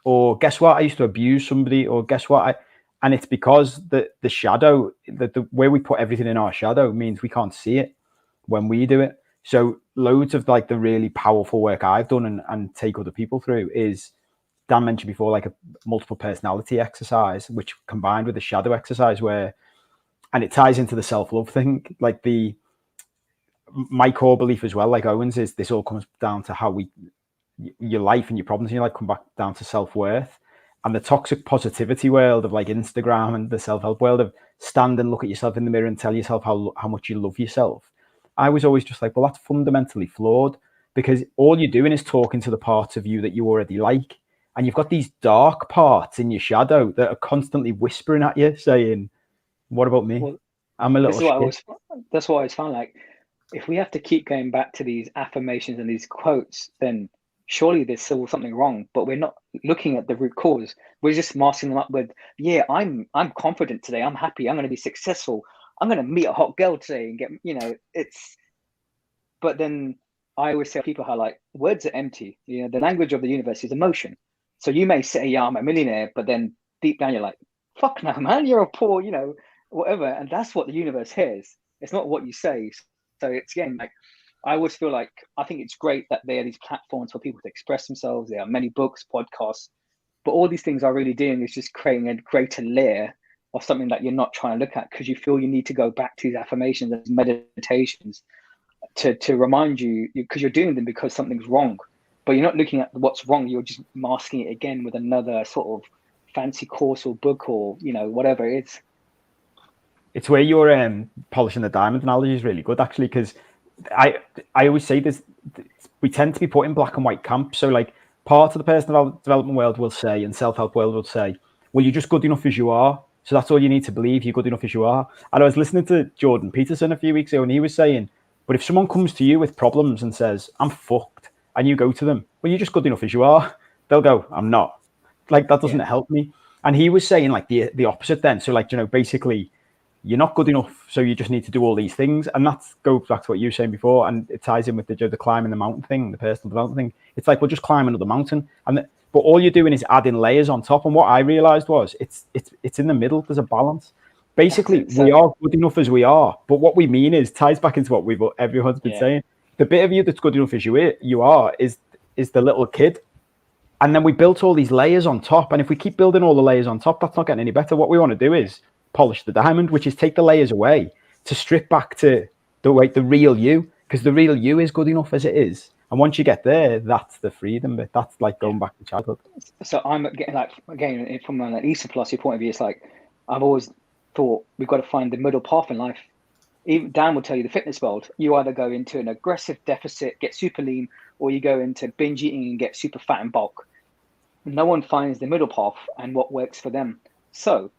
or guess what? I used to abuse somebody, or guess what? And it's because the shadow, the way we put everything in our shadow means we can't see it when we do it. So loads of like the really powerful work I've done and take other people through is, Dan mentioned before, like a multiple personality exercise, which combined with a shadow exercise and it ties into the self-love thing. Like my core belief as well, like Owen's, is this all comes down to how your life and your problems in your life come back down to self-worth. And the toxic positivity world of like Instagram and the self-help world of stand and look at yourself in the mirror and tell yourself how much you love yourself. I was always just like, well, that's fundamentally flawed, because all you're doing is talking to the parts of you that you already like. And you've got these dark parts in your shadow that are constantly whispering at you saying, what about me? Well, I'm a little that's what I always found, like, if we have to keep going back to these affirmations and these quotes, then surely there's still something wrong, but we're not looking at the root cause. We're just masking them up with, yeah, I'm confident today. I'm happy. I'm going to be successful. I'm going to meet a hot girl today and get, but then I always say to people how like words are empty. The language of the universe is emotion. So you may say, yeah, I'm a millionaire, but then deep down you're like, fuck no, man, you're a poor, whatever. And that's what the universe hears. It's not what you say. So it's, again, like, I always feel like, I think it's great that there are these platforms for people to express themselves. There are many books, podcasts, but all these things are really doing is just creating a greater layer of something that you're not trying to look at, because you feel you need to go back to these affirmations and meditations to remind you, because you're doing them because something's wrong, but you're not looking at what's wrong. You're just masking it again with another sort of fancy course or book or, whatever it is. It's where your polishing the diamond analogy is really good, actually, because I always say this, we tend to be put in black and white camps. So like part of the personal development world will say, and self-help world will say, well, you're just good enough as you are. So that's all you need to believe, you're good enough as you are. And I was listening to Jordan Peterson a few weeks ago, and he was saying, but if someone comes to you with problems and says, I'm fucked, and you go to them, well, you're just good enough as you are. They'll go, I'm not. Like, that doesn't help me. And he was saying like the opposite then. So like, basically, you're not good enough, so you just need to do all these things. And that goes back to what you were saying before, and it ties in with the climbing the mountain thing, the personal development thing. It's like, well, just climb another mountain. But all you're doing is adding layers on top. And what I realized was it's in the middle. There's a balance. Basically, we are good enough as we are. But what we mean is, ties back into what everyone's been saying. The bit of you that's good enough as you are is the little kid. And then we built all these layers on top. And if we keep building all the layers on top, that's not getting any better. What we want to do is polish the diamond, which is take the layers away to strip back to the real you, because the real you is good enough as it is. And once you get there, that's the freedom bit. That's like going back to childhood. So I'm getting, like, again, from an Eastern philosophy point of view, it's like, I've always thought we've got to find the middle path in life. Even Dan will tell you, the fitness world, you either go into an aggressive deficit, get super lean, or you go into binge eating and get super fat and bulk. No one finds the middle path and what works for them. So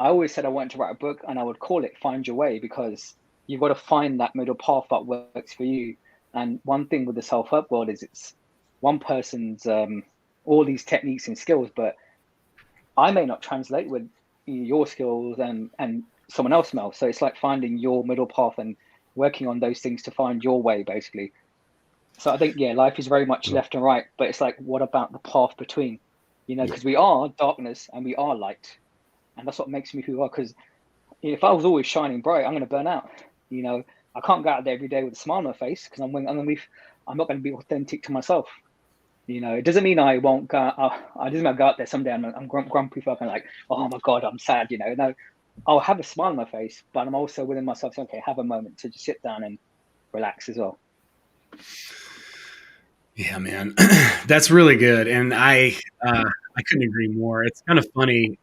I always said I wanted to write a book, and I would call it Find Your Way, because you've got to find that middle path that works for you. And one thing with the self-help world is it's one person's all these techniques and skills, but I may not translate with your skills and someone else may. So it's like finding your middle path and working on those things to find your way, basically. So I think, life is very much left and right, but it's like, what about the path between? Because we are darkness and we are light. And that's what makes me who I are. Because if I was always shining bright, I'm going to burn out. I can't go out there every day with a smile on my face, because I'm not going to be authentic to myself. It doesn't mean I won't go. I doesn't mean I'll go out there someday and I'm grumpy fucking like, oh my God, I'm sad. No, I'll have a smile on my face, but I'm also within myself saying, okay, have a moment to just sit down and relax as well. Yeah, man, that's really good. And I couldn't agree more. It's kind of funny.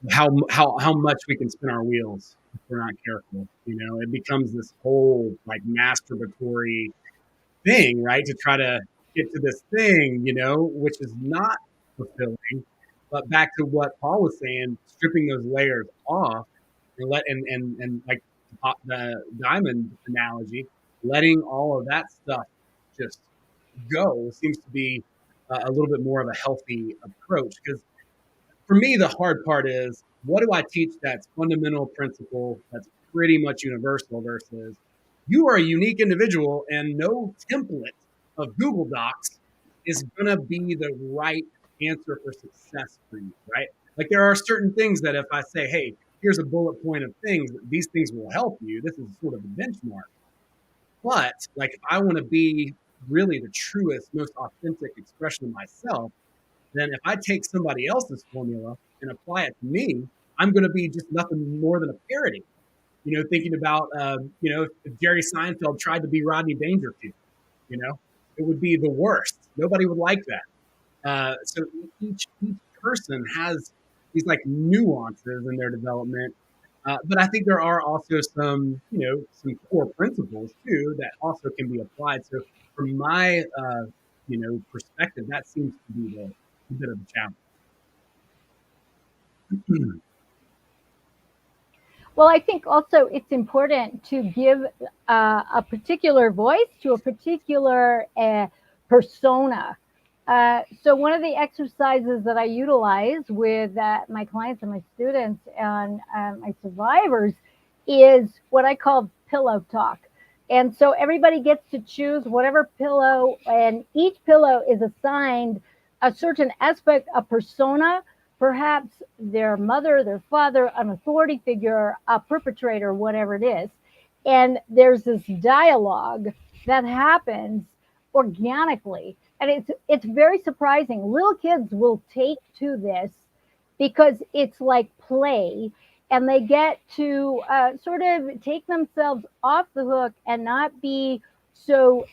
how much we can spin our wheels if we're not careful. It becomes this whole like masturbatory thing, right? To try to get to this thing, which is not fulfilling. But back to what Paul was saying, stripping those layers off and like the diamond analogy, letting all of that stuff just go seems to be a little bit more of a healthy approach. Because for me, the hard part is, what do I teach that's fundamental principle that's pretty much universal versus you are a unique individual and no template of Google Docs is going to be the right answer for success for you, right? Like there are certain things that if I say, hey, here's a bullet point of things, these things will help you. This is sort of the benchmark. But like if I want to be really the truest, most authentic expression of myself, then if I take somebody else's formula and apply it to me, I'm going to be just nothing more than a parody. Thinking about, if Jerry Seinfeld tried to be Rodney Dangerfield, it would be the worst. Nobody would like that. So each person has these like nuances in their development. But I think there are also some core principles too that also can be applied. So from my, perspective, that seems to be a bit of a challenge. Well, I think also it's important to give a particular voice to a particular persona. So one of the exercises that I utilize with my clients and my students and my survivors is what I call pillow talk. And so everybody gets to choose whatever pillow, and each pillow is assigned a certain aspect, a persona, perhaps their mother, their father, an authority figure, a perpetrator, whatever it is. And there's this dialogue that happens organically. And it's very surprising. Little kids will take to this because it's like play, and they get to sort of take themselves off the hook and not be so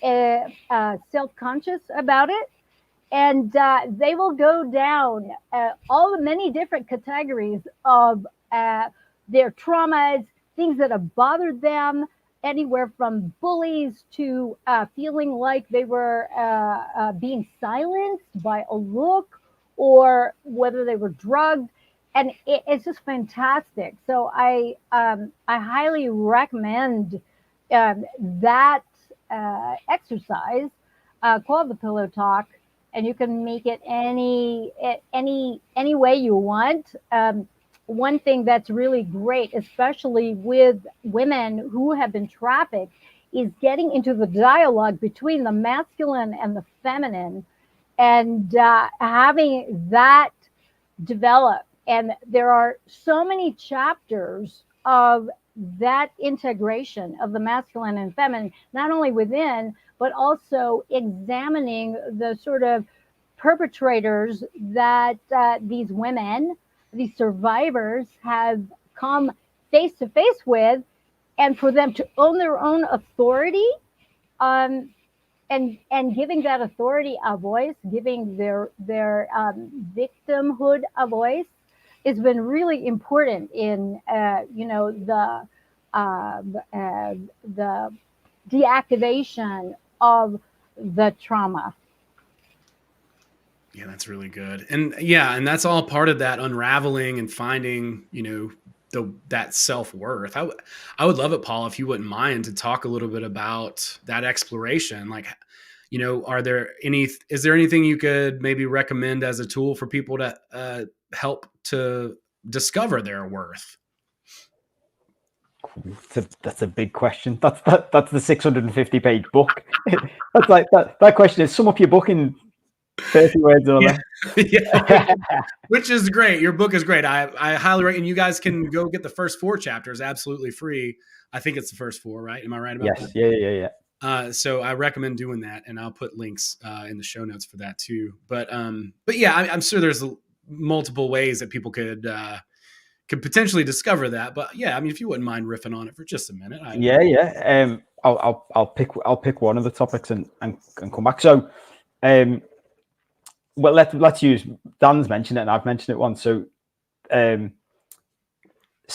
self-conscious about it. And they will go down all the many different categories of their traumas, things that have bothered them, anywhere from bullies to feeling like they were being silenced by a look, or whether they were drugged. And it's just fantastic. So I highly recommend that exercise called the Pillow Talk. And you can make it any way you want. One thing that's really great, especially with women who have been trafficked, is getting into the dialogue between the masculine and the feminine, and having that develop. And there are so many chapters of that integration of the masculine and feminine, not only within, but also examining the sort of perpetrators that these women, these survivors, have come face to face with, and for them to own their own authority, and giving that authority a voice, giving their victimhood a voice, has been really important in the deactivation of the trauma. Yeah, that's really good. And that's all part of that unraveling and finding, that self-worth. I would love it, Paul, if you wouldn't mind, to talk a little bit about that exploration. Like, is there anything you could maybe recommend as a tool for people to help to discover their worth? That's a big question. That's the 650-page book. That's like that question is, sum up your book in 30 words or less. Yeah. Which is great. Your book is great. I highly recommend. You guys can go get the first 4 chapters absolutely free. I think it's the first 4, right? Am I right about that? Yes. Yeah. So I recommend doing that, and I'll put links in the show notes for that too. But yeah, I'm sure there's multiple ways that people could potentially discover that. But yeah, I mean, if you wouldn't mind riffing on it for just a minute. Yeah. I'll pick one of the topics and come back. So, well, let's use, Dan's mentioned it and I've mentioned it once. So,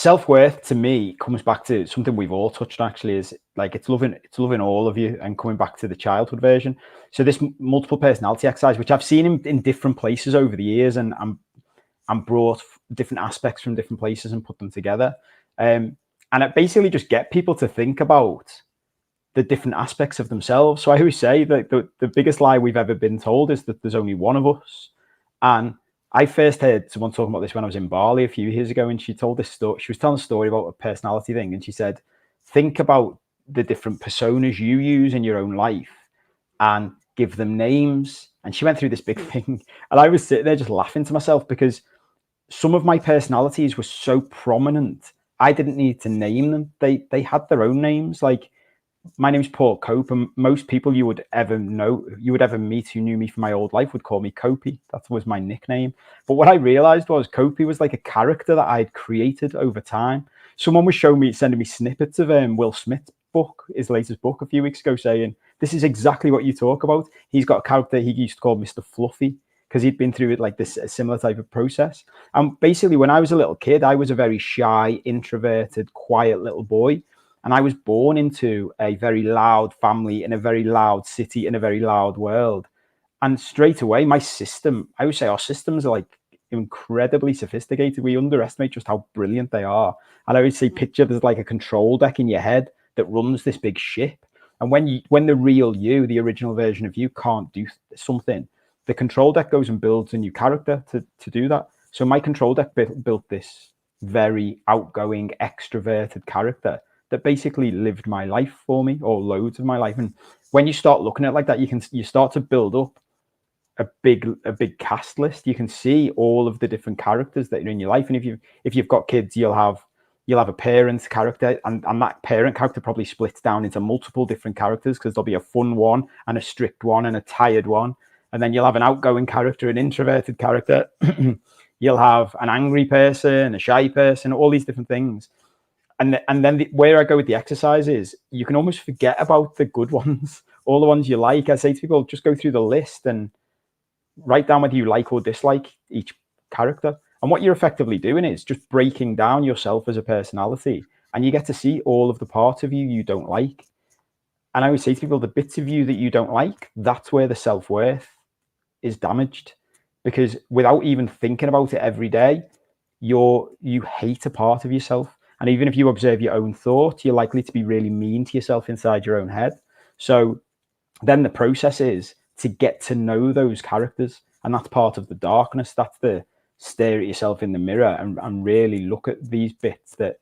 self-worth to me comes back to something we've all touched actually, is like it's loving all of you and coming back to the childhood version. So this multiple personality exercise, which I've seen in different places over the years, and I'm brought different aspects from different places and put them together. And it basically just get people to think about the different aspects of themselves. So I always say that the biggest lie we've ever been told is that there's only one of us. And I first heard someone talking about this when I was in Bali a few years ago, and she told this story. She was telling a story about a personality thing, and she said, think about the different personas you use in your own life and give them names. And she went through this big thing, and I was sitting there just laughing to myself, because some of my personalities were so prominent, I didn't need to name them. They had their own names. Like, my name's Paul Cope, and most people you would ever meet who knew me from my old life would call me Copey. That was my nickname. But what I realized was Copey was like a character that I'd created over time. Someone was sending me snippets of Will Smith's book, his latest book, a few weeks ago, saying, this is exactly what you talk about. He's got a character he used to call Mr. Fluffy, because he'd been through it like this, a similar type of process. And basically, when I was a little kid, I was a very shy, introverted, quiet little boy. And I was born into a very loud family, in a very loud city, in a very loud world. And straight away, my system, I would say our systems are like incredibly sophisticated. We underestimate just how brilliant they are. And I would say picture there's like a control deck in your head that runs this big ship. And when the real you, the original version of you, can't do something, the control deck goes and builds a new character to do that. So my control deck built this very outgoing, extroverted character that basically lived my life for me, or loads of my life. And when you start looking at it like that, you start to build up a big cast list. You can see all of the different characters that are in your life. And if you've got kids, you'll have a parent character, and that parent character probably splits down into multiple different characters, because there'll be a fun one and a strict one and a tired one. And then you'll have an outgoing character, an introverted character. You'll have an angry person, a shy person, all these different things. And then where I go with the exercise is, you can almost forget about the good ones, all the ones you like. I say to people, just go through the list and write down whether you like or dislike each character. And what you're effectively doing is just breaking down yourself as a personality, and you get to see all of the parts of you don't like. And I always say to people, the bits of you that you don't like, that's where the self-worth is damaged, because without even thinking about it every day, you hate a part of yourself. And even if you observe your own thoughts, you're likely to be really mean to yourself inside your own head. So then the process is to get to know those characters. And that's part of the darkness. That's the stare at yourself in the mirror and really look at these bits that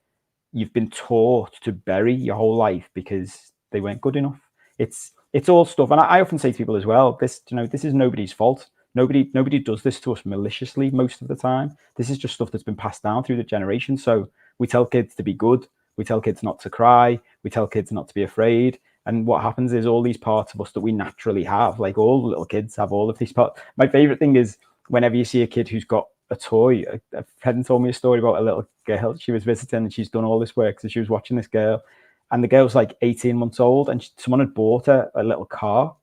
you've been taught to bury your whole life because they weren't good enough. It's all stuff. And I often say to people as well, this is nobody's fault. Nobody does this to us maliciously most of the time. This is just stuff that's been passed down through the generations. So we tell kids to be good. We tell kids not to cry. We tell kids not to be afraid. And what happens is all these parts of us that we naturally have, like all little kids have all of these parts. My favorite thing is whenever you see a kid who's got a toy. A friend told me a story about a little girl she was visiting, and she's done all this work. So she was watching this girl, and the girl's like 18 months old, and someone had bought her a little car,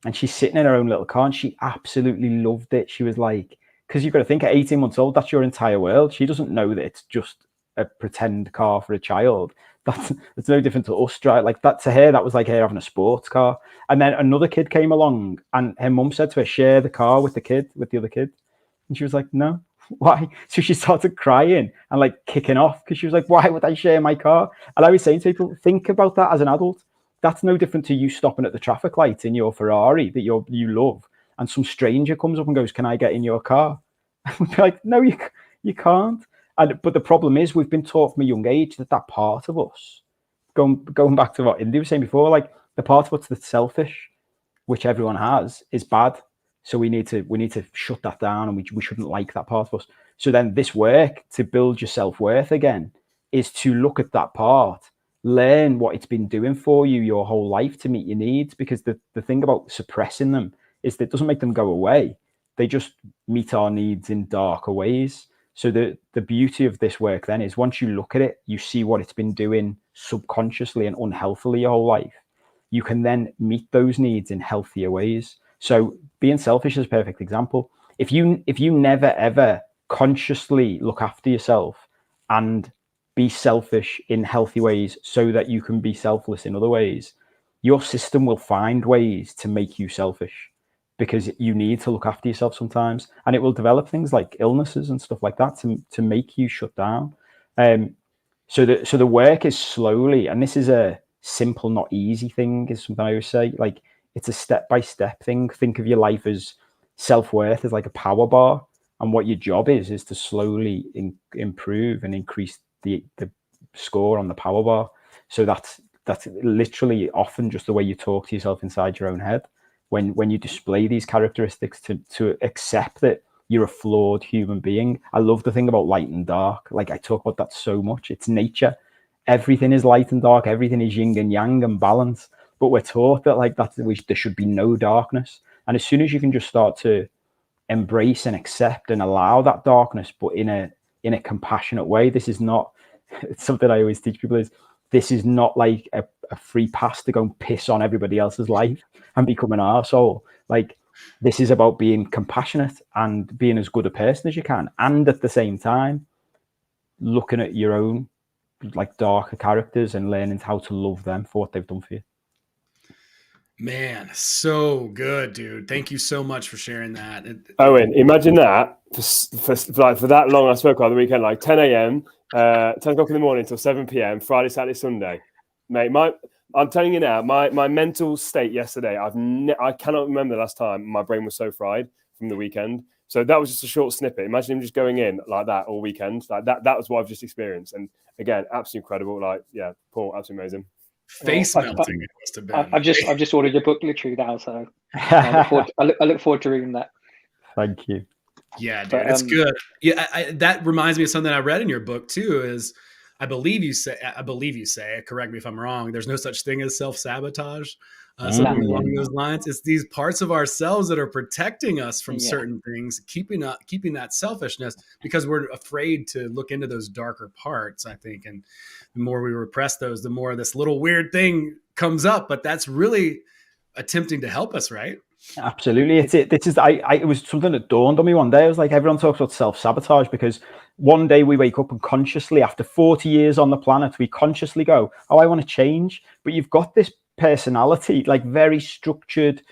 and she's sitting in her own little car, and she absolutely loved it. She was like, because you've got to think at 18 months old, that's your entire world. She doesn't know that it's just a pretend car for a child. It's no different to us, right? Like that to her, that was like her having a sports car. And then another kid came along, and her mum said to her, share the car with the other kid. And she was like, no, why? So she started crying and like kicking off, because she was like, why would I share my car? And I was saying to people, think about that as an adult. That's no different to you stopping at the traffic light in your Ferrari that you love, and some stranger comes up and goes, can I get in your car? And we'd be like, no, you can't. But the problem is, we've been taught from a young age that part of us, going back to what Indi was saying before, like the part of us that's selfish, which everyone has, is bad. So we need to shut that down, and we shouldn't like that part of us. So then this work to build your self-worth again is to look at that part, learn what it's been doing for you your whole life to meet your needs. Because the thing about suppressing them is that it doesn't make them go away. They just meet our needs in darker ways. So the beauty of this work then is, once you look at it, you see what it's been doing subconsciously and unhealthily your whole life. You can then meet those needs in healthier ways. So being selfish is a perfect example. If you never ever consciously look after yourself and be selfish in healthy ways so that you can be selfless in other ways, your system will find ways to make you selfish because you need to look after yourself sometimes, and it will develop things like illnesses and stuff like that to make you shut down. So the work is slowly, and this is a simple, not easy thing, is something I always say. Like, it's a step-by-step thing. Think of your life as self-worth as like a power bar, and what your job is to slowly improve and increase the score on the power bar. So that's literally often just the way you talk to yourself inside your own head when you display these characteristics to accept that you're a flawed human being. I love the thing about light and dark. Like, I talk about that so much. It's nature. Everything is light and dark. Everything is yin and yang and balance. But we're taught that there should be no darkness. And as soon as you can just start to embrace and accept and allow that darkness, but in a compassionate way, this is not, it's something I always teach people, is this is not like a free pass to go and piss on everybody else's life and become an arsehole. Like, this is about being compassionate and being as good a person as you can, and at the same time looking at your own like darker characters and learning how to love them for what they've done for you. Man, so good, dude. Thank you so much for sharing that. Owen, imagine that for that long. I spoke on the weekend, like 10 a.m., 10 o'clock in the morning till 7 p.m., Friday, Saturday, Sunday. Mate, I'm telling you now, my mental state yesterday, I cannot remember the last time my brain was so fried from the weekend. So that was just a short snippet. Imagine him just going in like that all weekend. Like that was what I've just experienced. And again, absolutely incredible. Like, yeah, Paul, absolutely amazing. Face melting it must have been. I've just ordered your book literally now, so I look forward to reading that. Thank you. Yeah, dude, it's good. Yeah, that reminds me of something I read in your book too. Is I believe you say, correct me if I'm wrong, there's no such thing as self-sabotage, something along those lines. It's these parts of ourselves that are protecting us from certain things, keeping that selfishness, because we're afraid to look into those darker parts, I think. And the more we repress those, the more this little weird thing comes up, but that's really attempting to help us, right? Absolutely. It was something that dawned on me one day. I was like, everyone talks about self-sabotage because one day we wake up and consciously, after 40 years on the planet, we consciously go, oh, I want to change. But you've got this personality, like very structured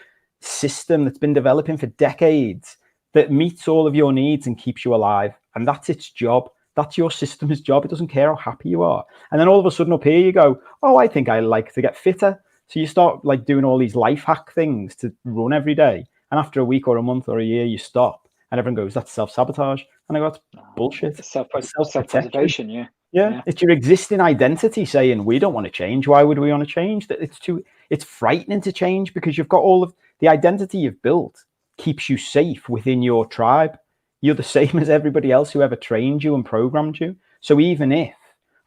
system that's been developing for decades that meets all of your needs and keeps you alive. And that's its job. That's your system's job. It doesn't care how happy you are. And then all of a sudden up here you go, oh, I think I like to get fitter. So you start like doing all these life hack things to run every day. And after a week or a month or a year, you stop and everyone goes, that's self-sabotage. And I go, that's bullshit. Self-preservation, yeah. It's your existing identity saying, we don't want to change. Why would we want to change? It's frightening to change because you've got all of the identity you've built keeps you safe within your tribe. You're the same as everybody else who ever trained you and programmed you. So even if,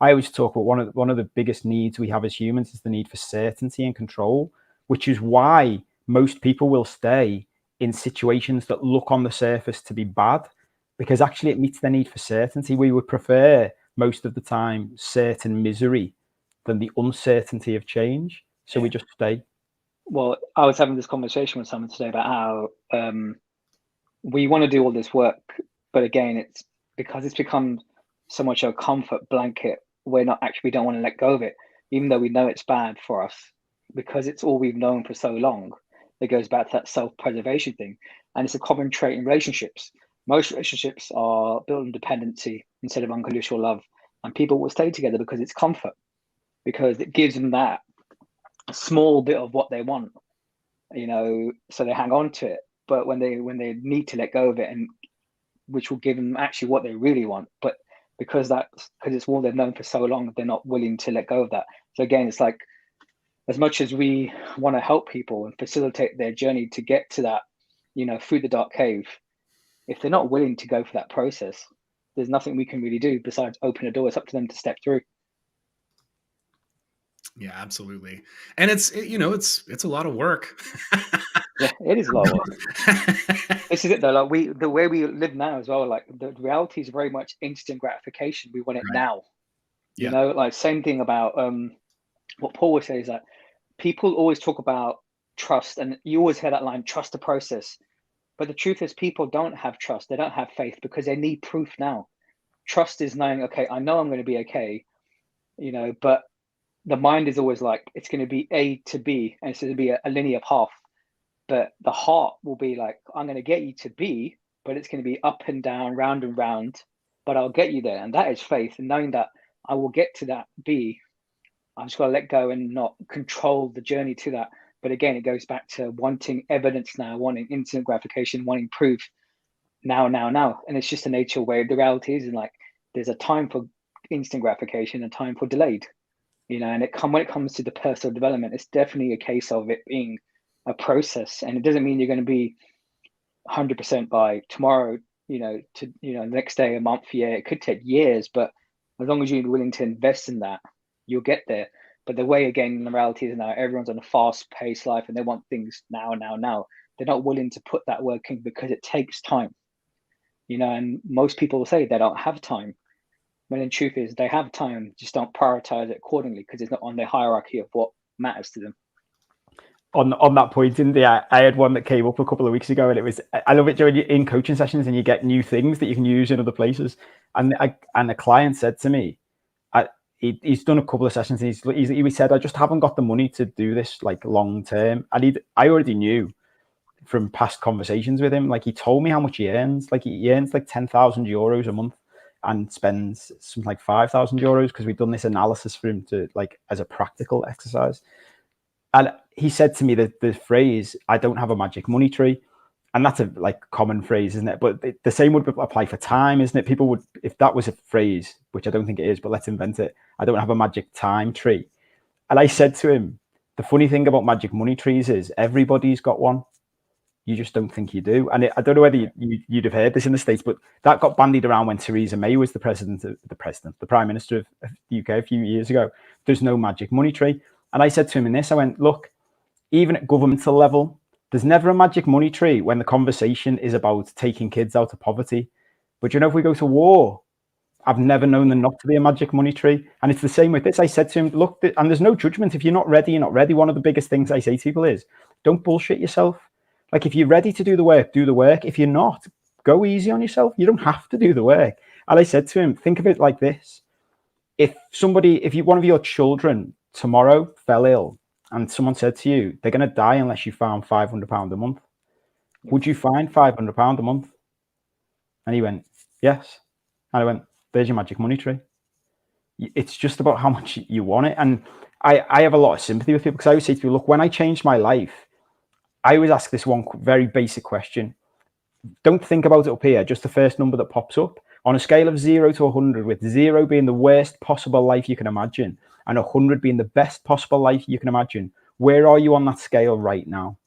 I always talk about one of the biggest needs we have as humans is the need for certainty and control, which is why most people will stay in situations that look on the surface to be bad, because actually it meets their need for certainty. We would prefer most of the time certain misery than the uncertainty of change. So we just stay. Well, I was having this conversation with someone today about how we want to do all this work, but again, it's because it's become so much a comfort blanket. We don't want to let go of it, even though we know it's bad for us, because it's all we've known for so long. It goes back to that self-preservation thing. And it's a common trait in relationships. Most relationships are built on dependency instead of unconditional love. And people will stay together because it's comfort, because it gives them that small bit of what they want, so they hang on to it. But when they need to let go of it, and which will give them actually what they really want, but because it's all they've known for so long, they're not willing to let go of that. So again, it's like, as much as we want to help people and facilitate their journey to get to that, through the dark cave, if they're not willing to go for that process, there's nothing we can really do besides open a door. It's up to them to step through. Yeah, absolutely. And it's a lot of work. Yeah, it is a lot of work. This is it though. Like the way we live now as well. Like the reality is very much instant gratification. We want it now. Yeah. Like same thing about what Paul would say is that people always talk about trust, and you always hear that line, trust the process. But the truth is, people don't have trust. They don't have faith because they need proof now. Trust is knowing, okay, I know I'm going to be okay. but the mind is always like, it's going to be A to B, and it's going to be a linear path. But the heart will be like, I'm going to get you to B, but it's going to be up and down, round and round, but I'll get you there. And that is faith. And knowing that I will get to that B, I'm just got to let go and not control the journey to that. But again, it goes back to wanting evidence now, wanting instant gratification, wanting proof now. And it's just the nature where the reality is, and like, there's a time for instant gratification and time for delayed, and when it comes to the personal development, it's definitely a case of it being a process. And it doesn't mean you're going to be 100% by tomorrow, the next day, a month, year. It could take years, but as long as you're willing to invest in that, you'll get there. But the way, again, the reality is now everyone's on a fast-paced life and they want things now. They're not willing to put that work in because it takes time, and most people will say they don't have time. When the truth is they have time, just don't prioritize it accordingly because it's not on their hierarchy of what matters to them. On that point, I had one that came up a couple of weeks ago, and it was, I love it when you're in coaching sessions and you get new things that you can use in other places. And the client said to me, he's done a couple of sessions, and he said, I just haven't got the money to do this like long term. And I already knew from past conversations with him, like he told me how much he earns. Like he earns like 10,000 euros a month and spends something like 5,000 euros because we've done this analysis for him to like as a practical exercise. And he said to me that the phrase, I don't have a magic money tree. And that's a like common phrase, isn't it? But the same would apply for time, isn't it? People would, if that was a phrase, which I don't think it is, but let's invent it. I don't have a magic time tree. And I said to him, the funny thing about magic money trees is everybody's got one. You just don't think you do. And I don't know whether you'd have heard this in the States, but that got bandied around when Theresa May was the Prime Minister of the UK a few years ago. There's no magic money tree. And I said to him in this, I went, look, even at governmental level, there's never a magic money tree when the conversation is about taking kids out of poverty. But if we go to war, I've never known there not to be a magic money tree. And it's the same with this. I said to him, look, and there's no judgment. If you're not ready, you're not ready. One of the biggest things I say to people is, don't bullshit yourself. Like, if you're ready to do the work, do the work. If you're not, go easy on yourself. You don't have to do the work. And I said to him, think of it like this. If one of your children tomorrow fell ill and someone said to you, they're going to die unless you found £500 a month, would you find £500 a month? And he went, yes. And I went, there's your magic money tree. It's just about how much you want it. And I have a lot of sympathy with people because I always say to people, look, when I changed my life, I always ask this one very basic question. Don't think about it up here, just the first number that pops up. On a scale of 0 to 100, with 0 being the worst possible life you can imagine and 100 being the best possible life you can imagine, where are you on that scale right now?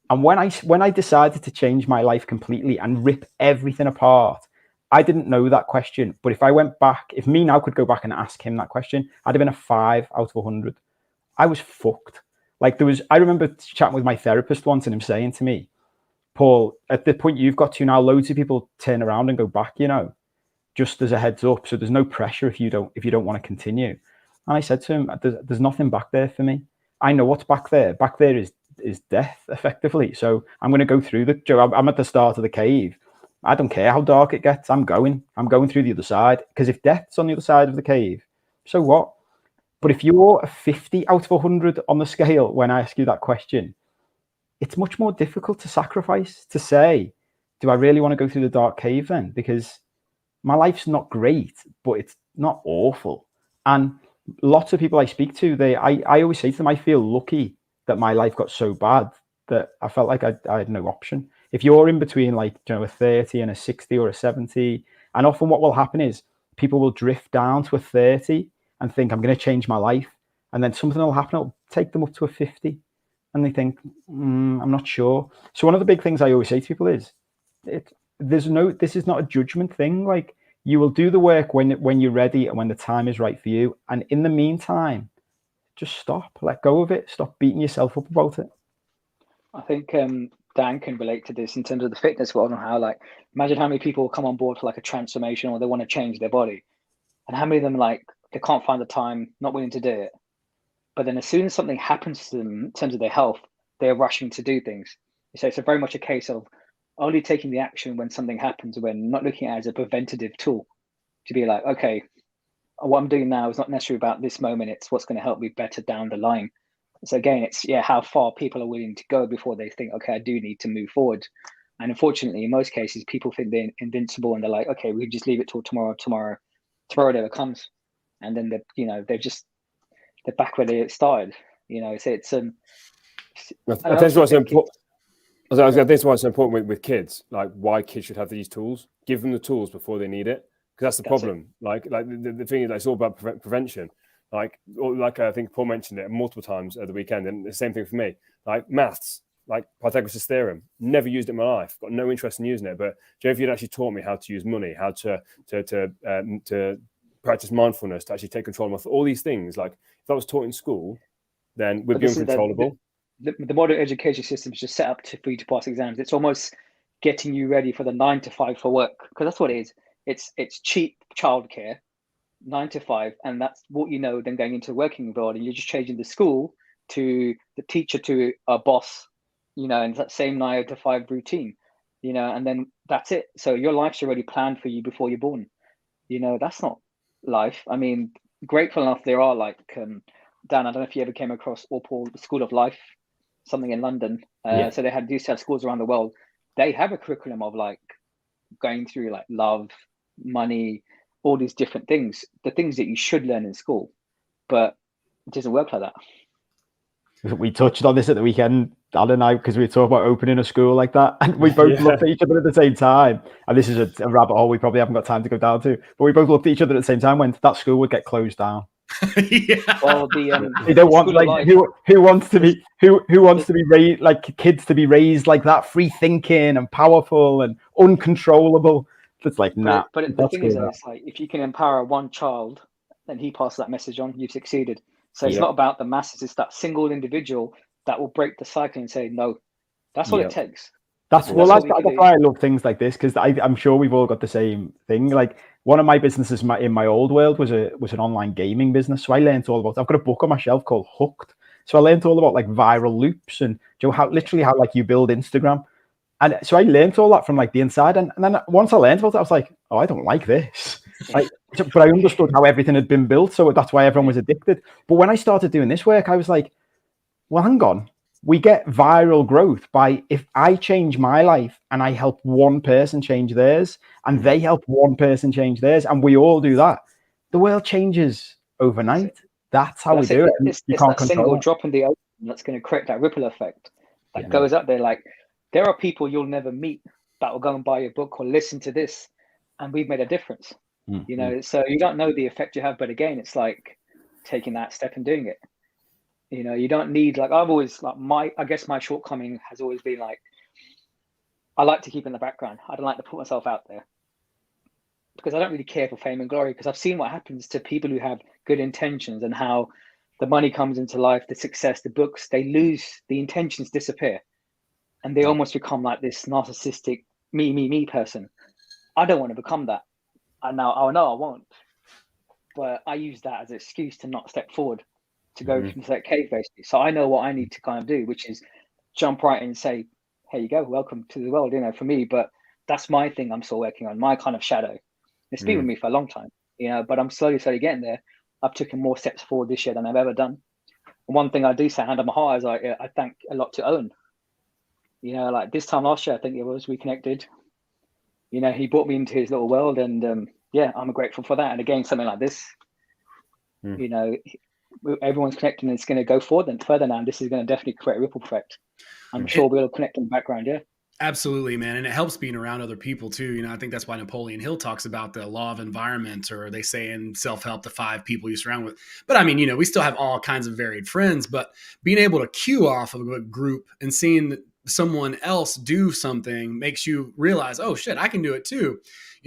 And when I decided to change my life completely and rip everything apart, I didn't know that question. But if I went back, if me now could go back and ask him that question, I'd have been a 5 out of 100. I was fucked. Like I remember chatting with my therapist once and him saying to me, Paul, at the point you've got to now, loads of people turn around and go back, just as a heads up. So there's no pressure if you don't want to continue. And I said to him, there's nothing back there for me. I know what's back there. Back there is death, effectively. So I'm going to go through I'm at the start of the cave. I don't care how dark it gets. I'm going through the other side. Because if death's on the other side of the cave, so what? But if you're a 50 out of 100 on the scale, when I ask you that question, it's much more difficult to sacrifice, to say, do I really want to go through the dark cave then? Because my life's not great, but it's not awful. And lots of people I speak to, I always say to them, I feel lucky that my life got so bad that I felt like I had no option. If you're in between like, a 30 and a 60 or a 70, and often what will happen is people will drift down to a 30 and think, I'm going to change my life. And then something will happen, it'll take them up to a 50. And they think, I'm not sure. So one of the big things I always say to people is, this is not a judgment thing. Like, you will do the work when you're ready and when the time is right for you. And in the meantime, just stop, let go of it, stop beating yourself up about it. I think Dan can relate to this in terms of the fitness world and how, like, imagine how many people come on board for like a transformation or they want to change their body, and how many of them, like, they can't find the time, not willing to do it. But then as soon as something happens to them in terms of their health, they're rushing to do things. So it's very much a case of only taking the action when something happens, when not looking at it as a preventative tool to be like, okay, what I'm doing now is not necessarily about this moment. It's what's going to help me better down the line. So again, it's how far people are willing to go before they think, okay, I do need to move forward. And unfortunately, in most cases, people think they're invincible and they're like, okay, we just leave it till tomorrow. Tomorrow never comes, and then they're back where they started. So it's I think what's important. I think that's why it's so important with kids. Like, why kids should have these tools. Give them the tools before they need it, because that's the problem. Like the thing is, it's all about prevention. Like I think Paul mentioned it multiple times at the weekend, and the same thing for me. Like maths, like Pythagoras' theorem, never used it in my life. Got no interest in using it. But if you'd actually taught me how to use money, how to practice mindfulness, to actually take control of all these things, like if that was taught in school, then we'd be uncontrollable. The modern education system is just set up for you to pass exams. It's almost getting you ready for the 9 to 5 for work, because that's what it is. It's cheap childcare, 9 to 5, and that's what then going into the working world, and you're just changing the school to the teacher to a boss, and that same 9 to 5 routine, and then that's it. So your life's already planned for you before you're born. That's not life. I mean, grateful enough there are like Dan, I don't know if you ever came across or Paul, the School of Life, something in London. So they used to have schools around the world. They have a curriculum of like going through like love, money, all these different things, the things that you should learn in school, but it doesn't work like that. We touched on this at the weekend, Dad and I, because we were talking about opening a school like that, and we both looked at each other at the same time. And this is a rabbit hole we probably haven't got time to go down to, but we both looked at each other at the same time when that school would get closed down. Well, they don't want like who wants to be raised like kids to be raised like that, free thinking and powerful and uncontrollable. It's like nah. But the thing is, it's like if you can empower one child, then he passes that message on. You've succeeded. So it's not about the masses. It's that single individual that will break the cycle and say no. That's all it takes. That's why I love things like this, because I'm sure we've all got the same thing. Like one of my businesses in my old world was an online gaming business. So I learned all about. I've got a book on my shelf called Hooked. So I learned all about like viral loops and how like you build Instagram. And so I learned all that from like the inside. And then once I learned about it, I was like, oh, I don't like this. But I understood how everything had been built. So that's why everyone was addicted. But when I started doing this work, I was like, well, hang on. We get viral growth by if I change my life and I help one person change theirs and they help one person change theirs and we all do that, the world changes overnight. That's how we do it. It's that single drop in the ocean that's going to create that ripple effect that goes up there. Like there are people you'll never meet that will go and buy your book or listen to this, and we've made a difference. So you don't know the effect you have, but again, it's like taking that step and doing it. You don't need like I've always like I guess my shortcoming has always been like I like to keep in the background. I don't like to put myself out there because I don't really care for fame and glory, because I've seen what happens to people who have good intentions and how the money comes into life, the success, the books, they lose, the intentions disappear and they almost become like this narcissistic me person. I don't want to become that. I know I won't, but I use that as an excuse to not step forward, to go into that cave basically. So I know what I need to kind of do, which is jump right in and say, here you go, welcome to the world, for me. But that's my thing I'm still working on, my kind of shadow. It's been with me for a long time, but I'm slowly getting there. I've taken more steps forward this year than I've ever done. And one thing I do say hand on my heart is I thank a lot to Owen. Like this time last year, I think it was, we connected. He brought me into his little world, and I'm grateful for that. And again, something like this, everyone's connecting and it's going to go forward and further now. This is going to definitely create a ripple effect. I'm sure we'll connect in the background. Absolutely, man. And it helps being around other people too. I think that's why Napoleon Hill talks about the law of environment, or they say in self-help, the 5 people you surround with. But I mean, we still have all kinds of varied friends, but being able to cue off of a group and seeing someone else do something makes you realize, oh shit, I can do it too.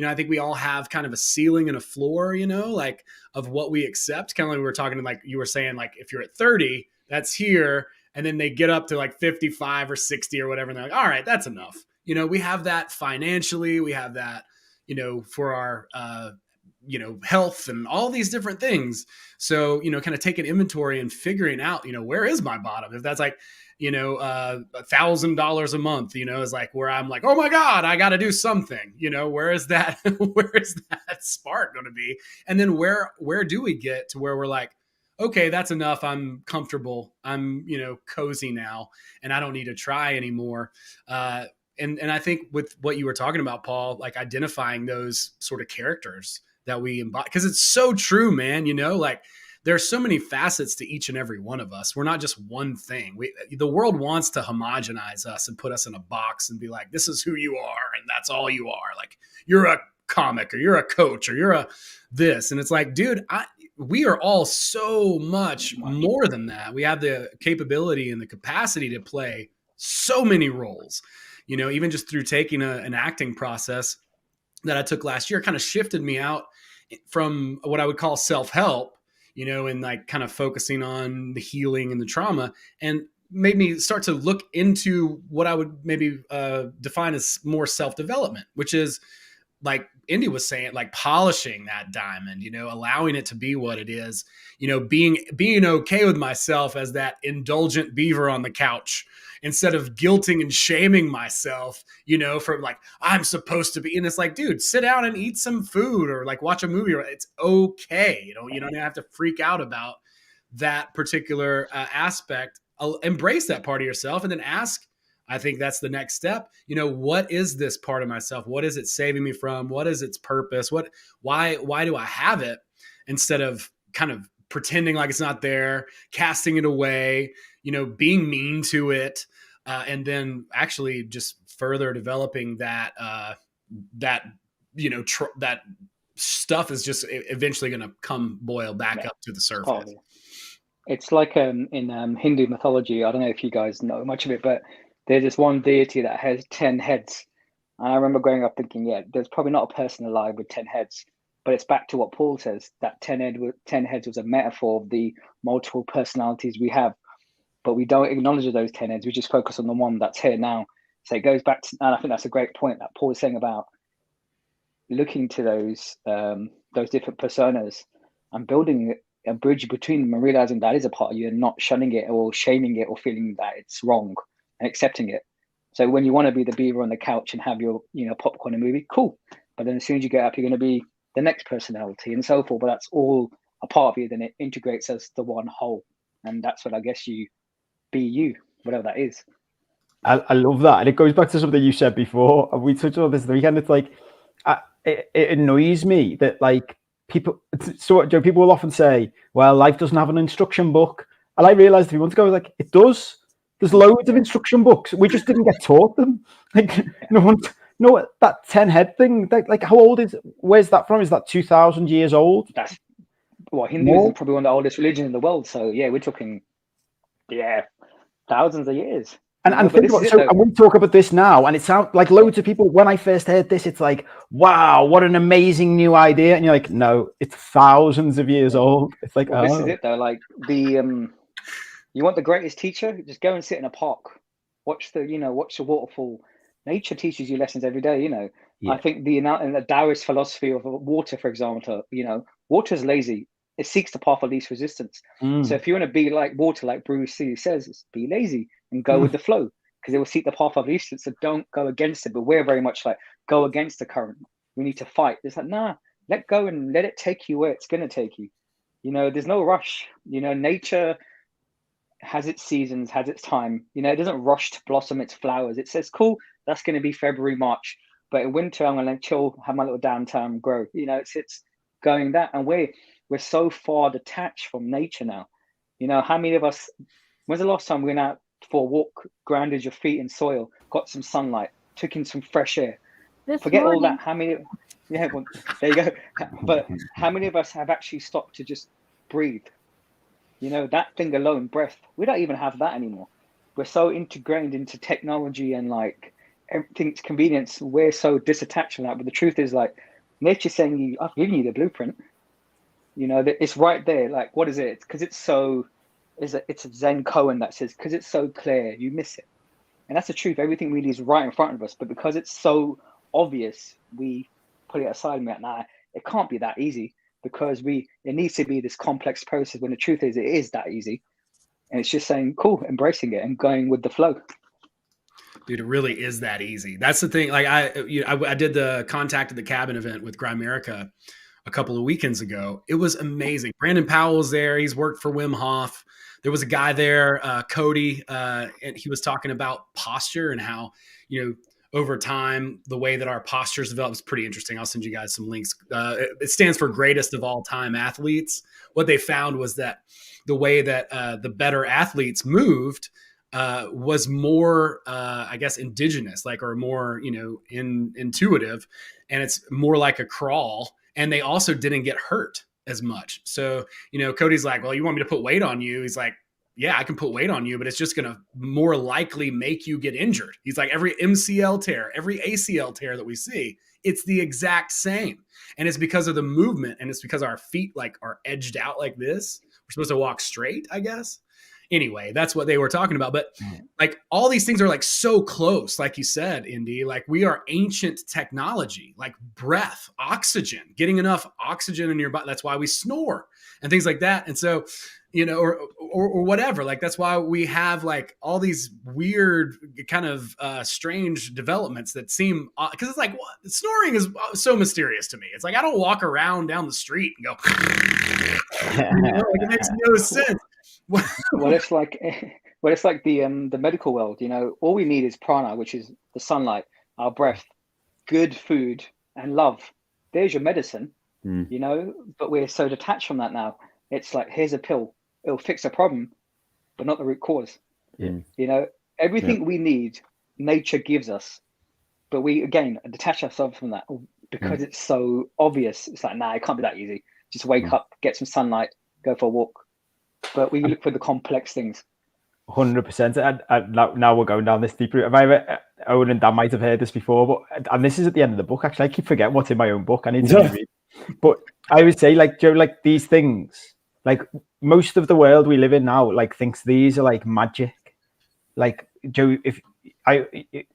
I think we all have kind of a ceiling and a floor, like of what we accept. Kind of like we were talking, like you were saying, like if you're at 30, that's here. And then they get up to like 55 or 60 or whatever. And they're like, all right, that's enough. We have that financially. We have that, for our health and all these different things. So, kind of taking inventory and figuring out, where is my bottom? If that's like, $1,000 a month, is like where I'm like, oh my God, I got to do something, where is that, where is that spark going to be? And then where do we get to where we're like, okay, that's enough. I'm comfortable. I'm, cozy now, and I don't need to try anymore. And I think with what you were talking about, Paul, like identifying those sort of characters that we embody, because it's so true, man. Like there's so many facets to each and every one of us. We're not just one thing. The world wants to homogenize us and put us in a box and be like, this is who you are, and that's all you are. Like you're a comic, or you're a coach, or you're a this. And it's like, dude, we are all so much more than that. We have the capability and the capacity to play so many roles. Even just through taking an acting process that I took last year, kind of shifted me out from what I would call self-help, and like kind of focusing on the healing and the trauma, and made me start to look into what I would maybe define as more self-development, which is like Indy was saying, like polishing that diamond, allowing it to be what it is, being okay with myself as that indulgent beaver on the couch, instead of guilting and shaming myself, for like, I'm supposed to be. And it's like, dude, sit down and eat some food, or like watch a movie. It's okay. You don't have to freak out about that particular aspect. Embrace that part of yourself, and then ask, I think that's the next step. What is this part of myself? What is it saving me from? What is its purpose? Why do I have it? Instead of kind of pretending like it's not there, casting it away, being mean to it, and then actually just further developing that that stuff is just eventually going to come boil back up to the surface. It's like in Hindu mythology. I don't know if you guys know much of it, but there's this one deity that has 10 heads. And I remember growing up thinking, there's probably not a person alive with 10 heads. But it's back to what Paul says, that 10 heads was a metaphor of the multiple personalities we have. But we don't acknowledge those 10 heads. We just focus on the one that's here now. So it goes back to, and I think that's a great point that Paul was saying about looking to those different personas and building a bridge between them and realizing that is a part of you, and not shunning it or shaming it or feeling that it's wrong, and accepting it. So when you want to be the beaver on the couch and have your popcorn and movie, cool. But then as soon as you get up, you're going to be the next personality and so forth. But that's all a part of you. Then it integrates as the one whole, and that's what I guess you be you, whatever that is. I love that, and it goes back to something you said before. We touched on this the weekend. It's like it annoys me that like people will often say, "Well, life doesn't have an instruction book," and I realized a few months ago, I was like, it does. There's loads of instruction books. We just didn't get taught them. Like no, that 10 head thing. Like how old is? Where's that from? Is that 2,000 years old? That's Hinduism is probably one of the oldest religions in the world. So we're talking thousands of years. And think about, and we talk about this now, and it sounds like loads of people. When I first heard this, it's like, wow, what an amazing new idea. And you're like, no, it's thousands of years old. It's like, this is it though. Like you want the greatest teacher? Just go and sit in a park, watch the waterfall. Nature teaches you lessons every day. I think the Taoist philosophy of water, for example, water is lazy. It seeks the path of least resistance. So if you want to be like water, like Bruce Lee says, be lazy and go with the flow, because it will seek the path of least resistance. So don't go against it. But we're very much like, go against the current. We need to fight. It's like, nah, let go and let it take you where it's going to take you. There's no rush. Nature has its seasons, has its time. It doesn't rush to blossom its flowers. It says, cool, that's going to be February, March. But in winter, I'm going to chill, have my little downtime, grow. It's going that. And we're so far detached from nature now. How many of us, when's the last time we went out for a walk, grounded your feet in soil, got some sunlight, took in some fresh air? Forget all that. How many? There you go. But how many of us have actually stopped to just breathe? That thing alone, breath, we don't even have that anymore. We're so integrated into technology and like everything's convenience. We're so disattached from that. But the truth is, like, nature's saying, I've given you the blueprint. It's right there. Like, what is it? Because it's so, it's a Zen koan that says, because it's so clear, you miss it. And that's the truth. Everything really is right in front of us. But because it's so obvious, we put it aside and we're like, nah, it can't be that easy, because it needs to be this complex process, when the truth is it is that easy. And it's just saying, cool, embracing it and going with the flow. Dude, it really is that easy. That's the thing. Like I did the Contact at the Cabin event with Grimerica a couple of weekends ago. It was amazing. Brandon Powell was there. He's worked for Wim Hof. There was a guy there, Cody, and he was talking about posture and how, over time, the way that our postures develop is pretty interesting. I'll send you guys some links. It stands for greatest of all time athletes. What they found was that the way that the better athletes moved was more, I guess, indigenous, or more, intuitive, and it's more like a crawl. And they also didn't get hurt as much. So, Cody's like, well, you want me to put weight on you? He's like, yeah, I can put weight on you, but it's just going to more likely make you get injured. He's like, every MCL tear, every ACL tear that we see, it's the exact same. And it's because of the movement, and it's because our feet are edged out like this. We're supposed to walk straight, I guess. Anyway, that's what they were talking about. But all these things are so close, like you said, Indy. We are ancient technology, like breath, oxygen, getting enough oxygen in your body. That's why we snore and things like that. And so, or whatever. That's why we have all these weird kind of strange developments that seem, because it's what? Snoring is so mysterious to me. It's I don't walk around down the street and go, it makes no sense. Well, it's like the medical world. All we need is prana, which is the sunlight, our breath, good food, and love. There's your medicine. But we're so detached from that now. It's here's a pill, it'll fix a problem, but not the root cause. Everything we need, nature gives us, but we again detach ourselves from that because it's so obvious. It's nah, it can't be that easy. Just wake up, get some sunlight, go for a walk. But we look for the complex things. 100%. And now we're going down this deep route. Owen and Dan might have heard this before, and this is at the end of the book. Actually, I keep forgetting what's in my own book. I need to read. But I would say, Joe, these things, most of the world we live in now, thinks these are magic. Joe,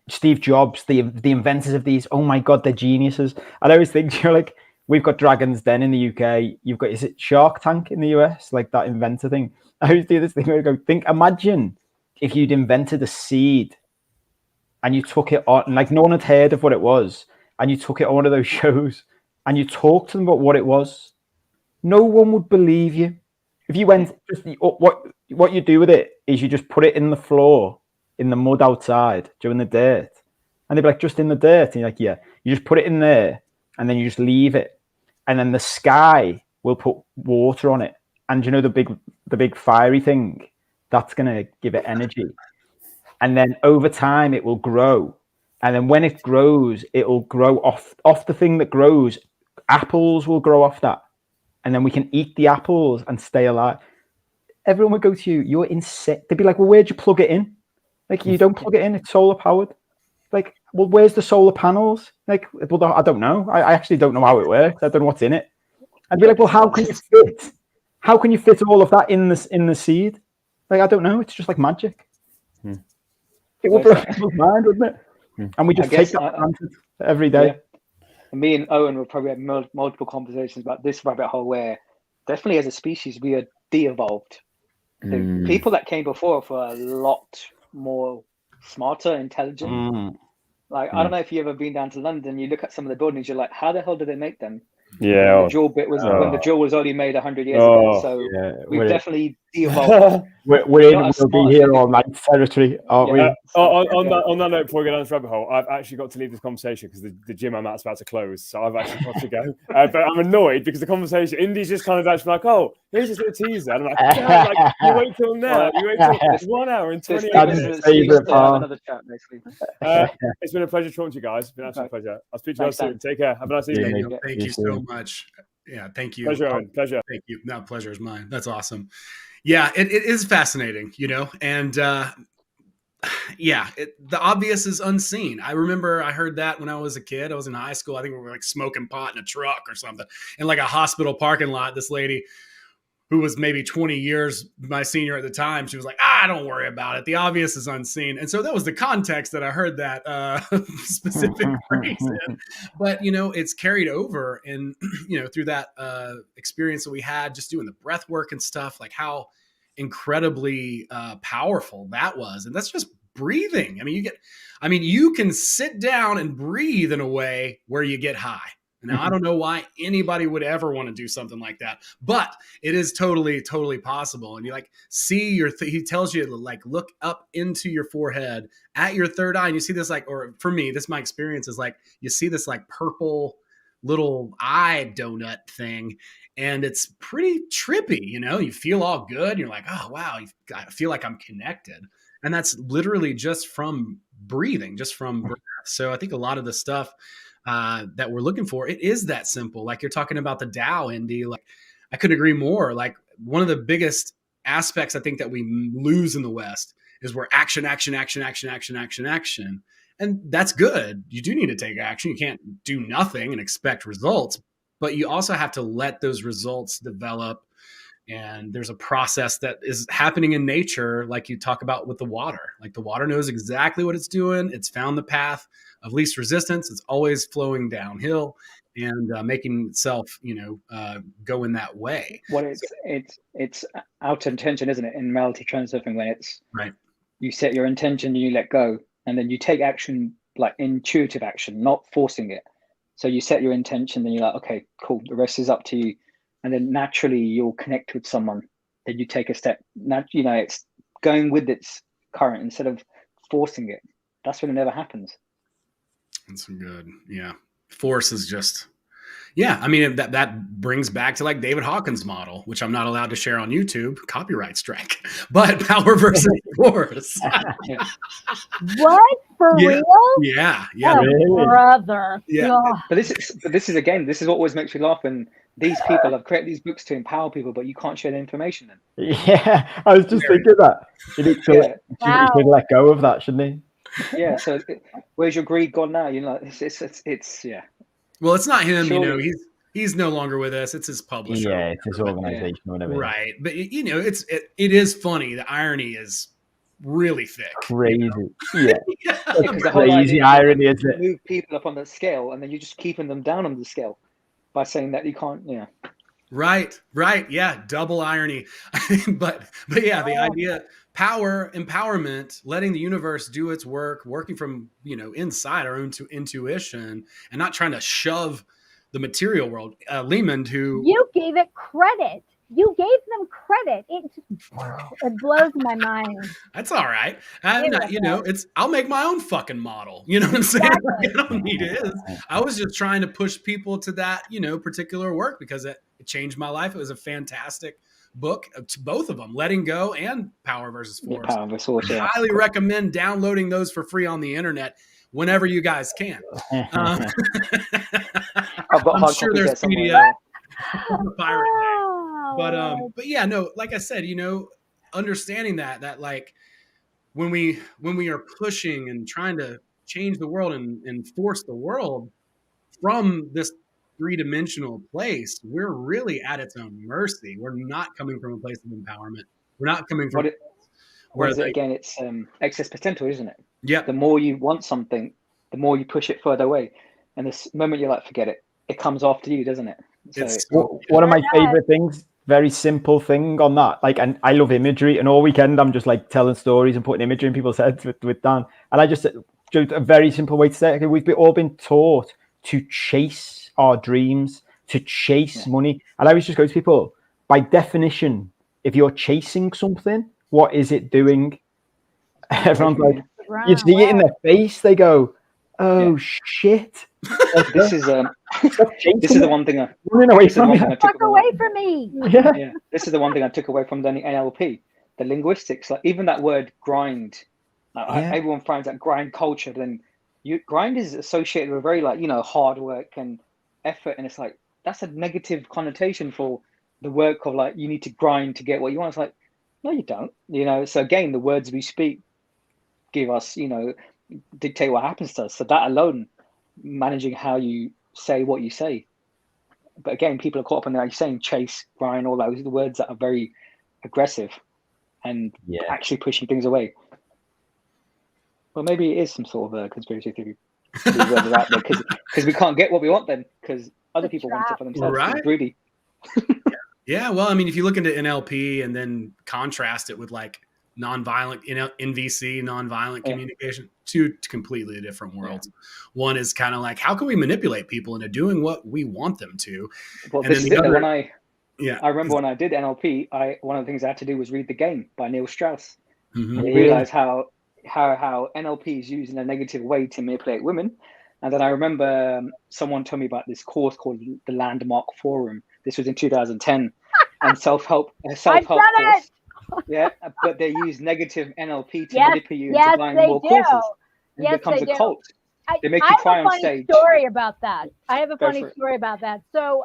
Steve Jobs, the inventors of these, oh my God, they're geniuses. And I always think, we've got Dragon's Den in the UK. You've got, is it Shark Tank in the US? That inventor thing. I always do this thing where I go, imagine if you'd invented a seed and you took it on, no one had heard of what it was, and you took it on one of those shows and you talked to them about what it was. No one would believe you. If you went, what you do with it is you just put it in the floor, in the mud outside, in the dirt. And they'd be just in the dirt. And you're yeah. You just put it in there and then you just leave it. And then the sky will put water on it. And the big fiery thing, that's going to give it energy. And then over time it will grow. And then when it grows, it will grow off the thing that grows. Apples will grow off that. And then we can eat the apples and stay alive. Everyone would go to you, you're insane. They'd be well, where'd you plug it in? You don't plug it in, it's solar powered. Well, where's the solar panels? Well, I don't know. I actually don't know how it works. I don't know what's in it. I'd be well, how can you fit all of that in the seed? I don't know. It's just magic. It would blow people's mind, wouldn't it? And we just take that for granted every day. Yeah. Me and Owen will probably have multiple conversations about this rabbit hole where definitely as a species, we are de-evolved. The people that came before were a lot more smarter, intelligent. I don't know if you've ever been down to London, you look at some of the buildings, you're how the hell did they make them? Yeah. The jaw bit was when the jaw was only made 100 years ago. So we've definitely de-evolved. We'll be here all night territory, aren't we? On that note, before we go down this rabbit hole, I've actually got to leave this conversation because the gym I'm at's about to close. So I've actually got to go. But I'm annoyed because the conversation, Indy's just kind of actually oh, here's this little teaser. And I'm yeah, you wait till now. You wait till 1 hour and 20 minutes. Another chat, basically. It's been a pleasure talking to you guys. It's been an absolute pleasure. I'll speak to you guys soon. Take care. Have a nice evening. Thank you so much. Yeah, thank you. Pleasure, Owen. Pleasure. Thank you. No, pleasure is mine. That's awesome. Yeah, it is fascinating, and the obvious is unseen. I remember I heard that when I was a kid. I was in high school. I think we were smoking pot in a truck or something in a hospital parking lot. This lady who was maybe 20 years my senior at the time, she was like, don't worry about it. The obvious is unseen. And so that was the context that I heard that specific phrase in. But, it's carried over and, through that experience that we had just doing the breath work and stuff, like how incredibly powerful that was. And that's just breathing. You can sit down and breathe in a way where you get high. Now, I don't know why anybody would ever want to do something like that, but it is totally, totally possible. And you see he tells you to look up into your forehead at your third eye. And you see this or for me, my experience is you see this purple little eye donut thing. And it's pretty trippy, you feel all good. You're like, oh, wow, I feel like I'm connected. And that's literally just from breathing, just from breath. So I think a lot of the stuff that we're looking for, it is that simple. Like you're talking about the Tao, Indy. I couldn't agree more. One of the biggest aspects I think that we lose in the West is we're action. And that's good. You do need to take action. You can't do nothing and expect results, but you also have to let those results develop. And there's a process that is happening in nature, like you talk about with the water. The water knows exactly what it's doing. It's found the path of least resistance. It's always flowing downhill and making itself, go in that way. Well, it's out of intention, isn't it? In reality transurfing, when it's right, you set your intention, you let go, and then you take action, like intuitive action, not forcing it. So you set your intention, then you're like, okay, cool. The rest is up to you. And then naturally you'll connect with someone. Then you take a step. It's going with its current instead of forcing it. That's when it never happens. That's good. Yeah. Force is just, that brings back to David Hawkins' model, which I'm not allowed to share on YouTube, copyright strike, but power versus force. What? For real? Yeah. Oh, really? Brother. Yeah. But this is what always makes me laugh when these people have created these books to empower people, but you can't share the information then. Yeah. I was just thinking that. You need to let go of that, shouldn't he? Yeah, so where's your greed gone now? It's yeah. Well, it's not him, he's no longer with us. It's his publisher. Yeah, it's his organization or whatever. Right. But it is funny. The irony is really thick. Crazy. Yeah. Because the crazy irony is it? Move people up on the scale and then you're just keeping them down on the scale by saying that you can't, Right. Yeah. Double irony. but yeah, the idea, power, empowerment, letting the universe do its work, working from, inside our own intuition and not trying to shove the material world. Lehman, who you gave it credit. You gave them credit. It blows my mind. That's all right. I'll make my own fucking model. You know what I'm saying? Exactly. I don't need his. I was just trying to push people to that, particular work because it changed my life. It was a fantastic book, both of them, Letting Go and Power versus Force. Power versus Force, yeah. I highly recommend downloading those for free on the internet whenever you guys can. I'm sure there's PDF on the pirate bay. But yeah, no, like I said, understanding that when we are pushing and trying to change the world and force the world from this three-dimensional place, we're really at its own mercy. We're not coming from a place of empowerment. We're not coming from again, it's excess potential, isn't it? Yeah. The more you want something, the more you push it further away. And this moment you're like, forget it. It comes after you, doesn't it? So, one of my favorite things, very simple thing on that. And I love imagery, and all weekend I'm just telling stories and putting imagery in people's heads with Dan. And I just a very simple way to say it. We've all been taught to chase our dreams, to chase money. And I always just go to people, by definition, if you're chasing something, what is it doing? Everyone's like, you see it in their face. They go, oh shit. This is the one thing Fuck away from me. Yeah. This is the one thing I took away from the NLP, the linguistics. Even that word grind, everyone finds that grind culture. Then grind is associated with very hard work and effort, and it's that's a negative connotation for the work of you need to grind to get what you want. It's no, you don't. So again, the words we speak give us, dictate what happens to us. So that alone, managing how you say what you say, But again, people are caught up in that. You're saying chase, grind, all those are the words that are very aggressive and actually pushing things away. Well, maybe it is some sort of a conspiracy theory out there because we can't get what we want then because other people want it for themselves. Right. Greedy. Yeah, well, I mean, if you look into NLP and then contrast it with like nonviolent, NVC, nonviolent communication, two completely different worlds. Yeah. One is kind of like, how can we manipulate people into doing what we want them to? Well, and this is it. I remember when I did NLP, one of the things I had to do was read The Game by Neil Strauss. Mm-hmm. And you realize how NLP is used in a negative way to manipulate women. And then I remember someone told me about this course called the Landmark Forum. This was in 2010, and self-help course. Yeah, but they use negative NLP to manipulate you into buying more courses. And it becomes a cult. They make you cry on stage. I have a funny story about that. So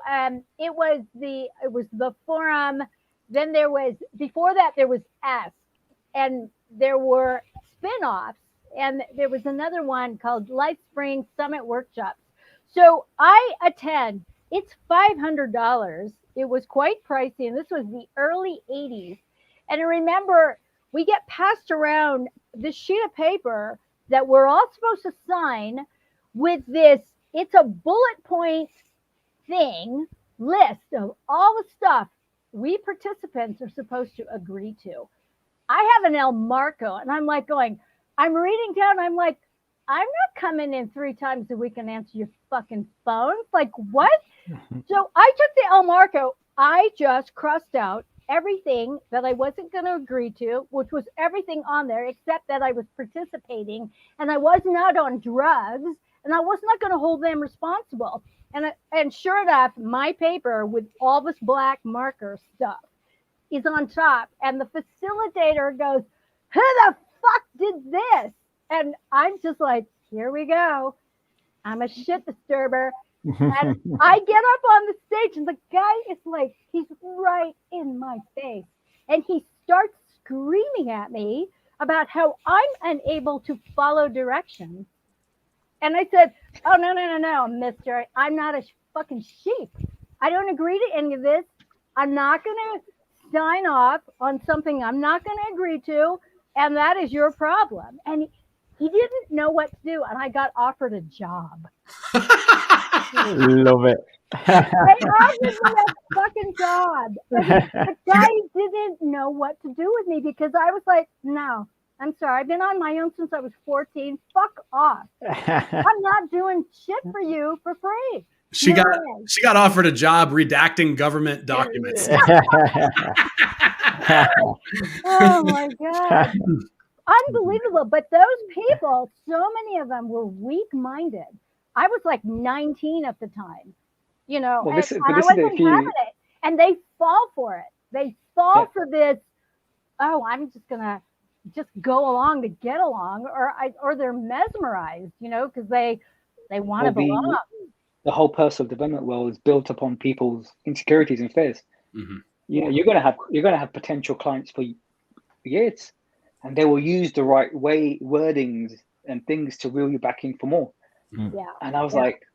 it was the forum. Then before that there was S, and there were spin-offs, and there was another one called Life Spring Summit Workshops. So I attend. It's $500. It was quite pricey, and this was the early 80s. And I remember we get passed around this sheet of paper that we're all supposed to sign with this. It's a bullet point thing list of all the stuff we participants are supposed to agree to. I have an El Marco, and I'm like I'm reading down. I'm like, I'm not coming in 3 times a week and answer your fucking phones. Like, what? So I took the El Marco. I just crossed out everything that I wasn't going to agree to, which was everything on there except that I was participating and I was not on drugs and I was not going to hold them responsible. And sure enough, my paper with all this black marker stuff is on top, and the facilitator goes, "Who the fuck did this?" And I'm just like, here we go. I'm a shit disturber. And I get up on the stage, and the guy is like, he's right in my face. And he starts screaming at me about how I'm unable to follow directions. And I said, oh, no, mister. I'm not a fucking sheep. I don't agree to any of this. I'm not going to sign off on something I'm not going to agree to. And that is your problem. And he didn't know what to do. And I got offered a job. Love it. They offered me that fucking job. The guy didn't know what to do with me because I was like, no, I'm sorry. I've been on my own since I was 14. Fuck off. I'm not doing shit for you for free. She got offered a job redacting government documents. Oh my God. Unbelievable. But those people, so many of them were weak-minded. I was like 19 at the time, and I wasn't having it. And they fall for it. They fall for this, I'm just going to just go along to get along, or they're mesmerized, because they want to belong. The whole personal development world is built upon people's insecurities and fears. Mm-hmm. You're going to have potential clients for years, and they will use the right wordings and things to reel you back in for more. Yeah. And I was like,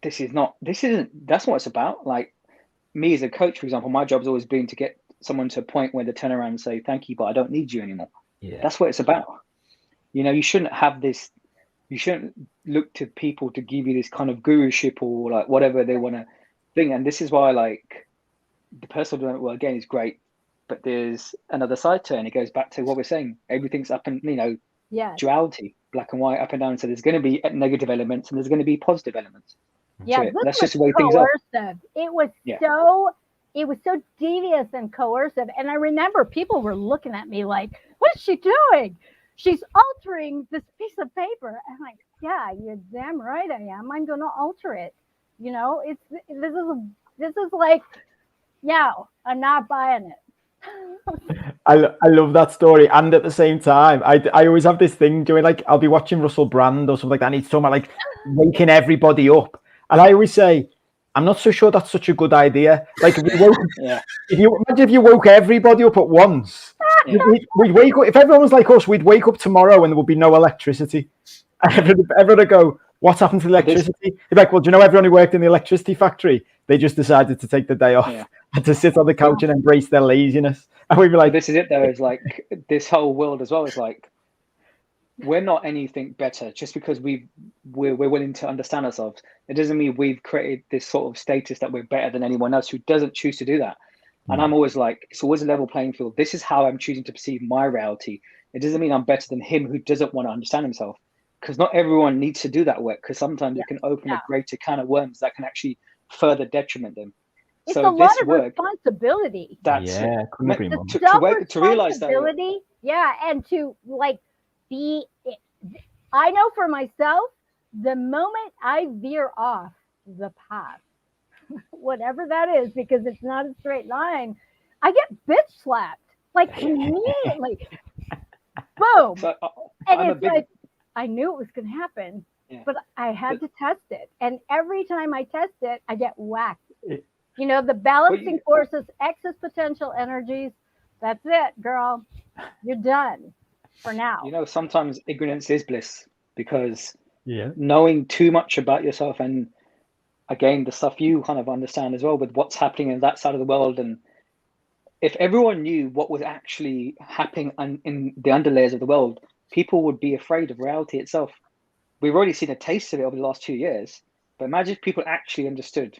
that's not what it's about. Like me as a coach, for example, my job's always been to get someone to a point where they turn around and say, thank you, but I don't need you anymore. Yeah. That's what it's about. You shouldn't have this, you shouldn't look to people to give you this kind of guruship or like whatever they want to think. And this is why like the personal development world again is great, but there's another side turn. It goes back to what we're saying. Everything's up and, duality, black and white, up and down. So there's going to be negative elements and there's going to be positive elements. Yeah, that's just the way things are. It was so devious and coercive. And I remember people were looking at me like, what is she doing? She's altering this piece of paper. And I'm like, yeah, you're damn right I am. I'm going to alter it. This is like, no, I'm not buying it. I love that story, and at the same time, I always have this thing doing like I'll be watching Russell Brand or something like that, and he's talking about like waking everybody up, and I always say I'm not so sure that's such a good idea. Like if you woke everybody up at once, we'd wake up. If everyone was like us, we'd wake up tomorrow and there would be no electricity. Everyone would go, what's happened to the electricity? You're like, well, do you know everyone who worked in the electricity factory? they just decided to take the day off Yeah. and to sit on the couch and embrace their laziness. And we'd be like, This is it though, is like this whole world as well is like, we're not anything better just because we're willing to understand ourselves. It doesn't mean we've created this sort of status that we're better than anyone else who doesn't choose to do that. And I'm always like, it's always a level playing field. This is how I'm choosing to perceive my reality. It doesn't mean I'm better than him who doesn't want to understand himself, because not everyone needs to do that work, because sometimes it can open a greater can of worms that can actually further detriment them. It's so a lot this of work, responsibility. that's yeah, couldn't agree more. to realize that. Self-responsibility, yeah, and to like be. I know for myself, the moment I veer off the path, whatever that is, because it's not a straight line, I get bitch slapped like immediately. Boom. So, and it's like, I knew it was going to happen, Yeah. but I had to test it. And every time I test it, I get whacked. You know, the balancing forces, excess potential energies. That's it, girl. You're done for now. You know, sometimes ignorance is bliss, because Yeah. knowing too much about yourself, and again, the stuff you kind of understand as well with what's happening in that side of the world. And if everyone knew what was actually happening in the underlayers of the world, people would be afraid of reality itself. We've already seen a taste of it over the last 2 years, but imagine if people actually understood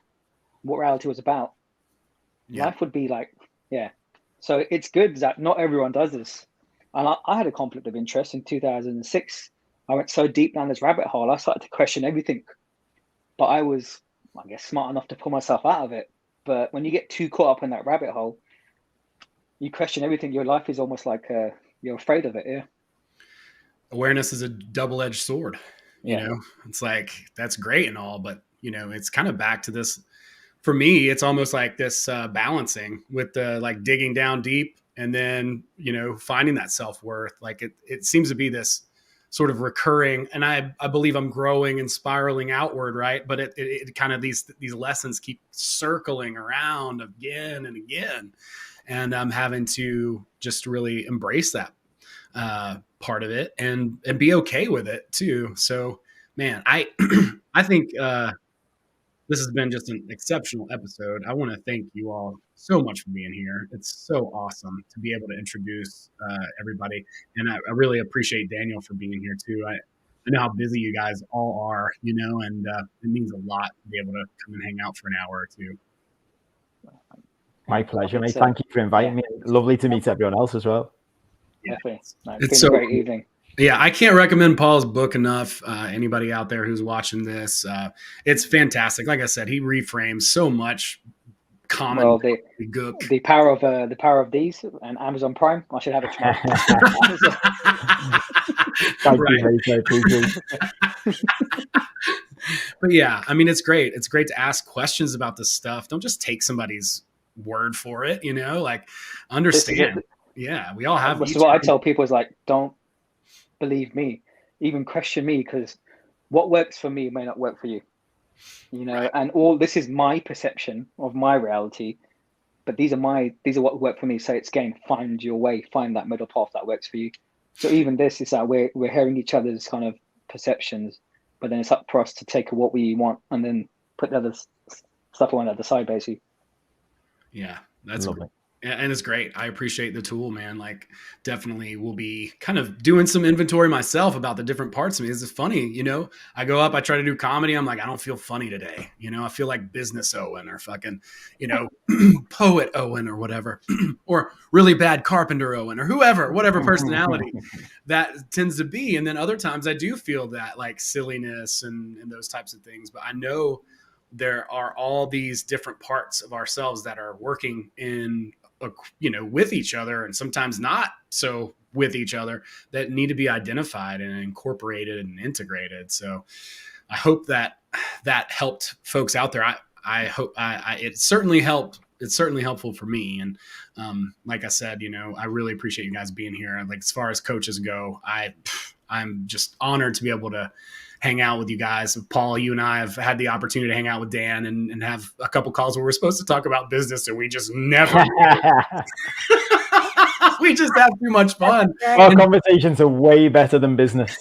what reality was about. Yeah. Life would be like, yeah. So it's good that not everyone does this. And I had a conflict of interest in 2006. I went so deep down this rabbit hole, I started to question everything. But I was, I guess, smart enough to pull myself out of it. But when you get too caught up in that rabbit hole, you question everything. Your life is almost like you're afraid of it. Yeah. Awareness is a double-edged sword. You know, it's like, that's great and all, but you know, it's kind of back to this. For me, it's almost like this balancing with the like digging down deep and then, you know, finding that self-worth. Like it seems to be this sort of recurring, and I believe I'm growing and spiraling outward, right? But it kind of these lessons keep circling around again and again. And I'm having to just really embrace that part of it and be okay with it too. So, man, I think this has been just an exceptional episode. I want to thank you all so much for being here. It's so awesome to be able to introduce everybody. And I really appreciate Daniel for being here too. I know how busy you guys all are, you know, and it means a lot to be able to come and hang out for an hour or two. My pleasure, mate. Thank you for inviting me. Lovely to meet everyone else as well. Yeah. It's It's been so a great cool. evening. Yeah, I can't recommend Paul's book enough. Anybody out there who's watching this, it's fantastic. Like I said, he reframes so much common gook. The power of these and Amazon Prime. I should have it tomorrow. Thank you, mate. I appreciate it. But yeah, I mean, it's great. It's great to ask questions about this stuff. Don't just take somebody's word for it, you know, like understand. Yeah, we all have. This is what I tell people is like, don't believe me, even question me, because what works for me may not work for you, you know. Right. And all this is my perception of my reality, but these are what work for me. So it's again, find your way, find that middle path that works for you. So even this is that we're hearing each other's kind of perceptions, but then it's up for us to take what we want and then put the other stuff on the other side, basically. Yeah, that's lovely. And it's great. I appreciate the tool, man. Like, definitely will be kind of doing some inventory myself about the different parts of me. This is funny, you know. I go up, I try to do comedy. I'm like, I don't feel funny today. You know, I feel like business Owen or fucking, you know, poet Owen or whatever, or really bad carpenter Owen or whatever personality that tends to be. And then other times I do feel that like silliness and those types of things. But I know there are all these different parts of ourselves that are working in, you know, with each other and sometimes not so with each other, that need to be identified and incorporated and integrated. So I hope that helped folks out there. I hope it certainly helped. It's certainly helpful for me. And like I said, you know, I really appreciate you guys being here. Like, as far as coaches go, I'm just honored to be able to hang out with you guys. Paul, you and I have had the opportunity to hang out with Dan and have a couple calls where we're supposed to talk about business and we just never we just have too much fun. Our conversations are way better than business.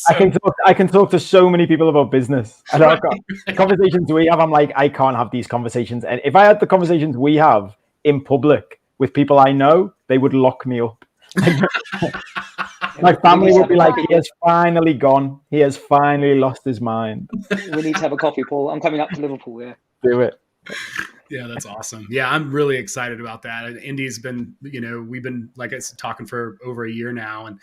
I can talk to so many people about business. And the conversations we have, I'm like, I can't have these conversations. And if I had the conversations we have in public with people I know, they would lock me up. My family would be like, he has finally gone. He has finally lost his mind. We need to have a coffee, Paul. I'm coming up to Liverpool. Yeah. Do it. Yeah, that's awesome. Yeah, I'm really excited about that. And Indy's been, we've been, like I said, talking for over a year now, and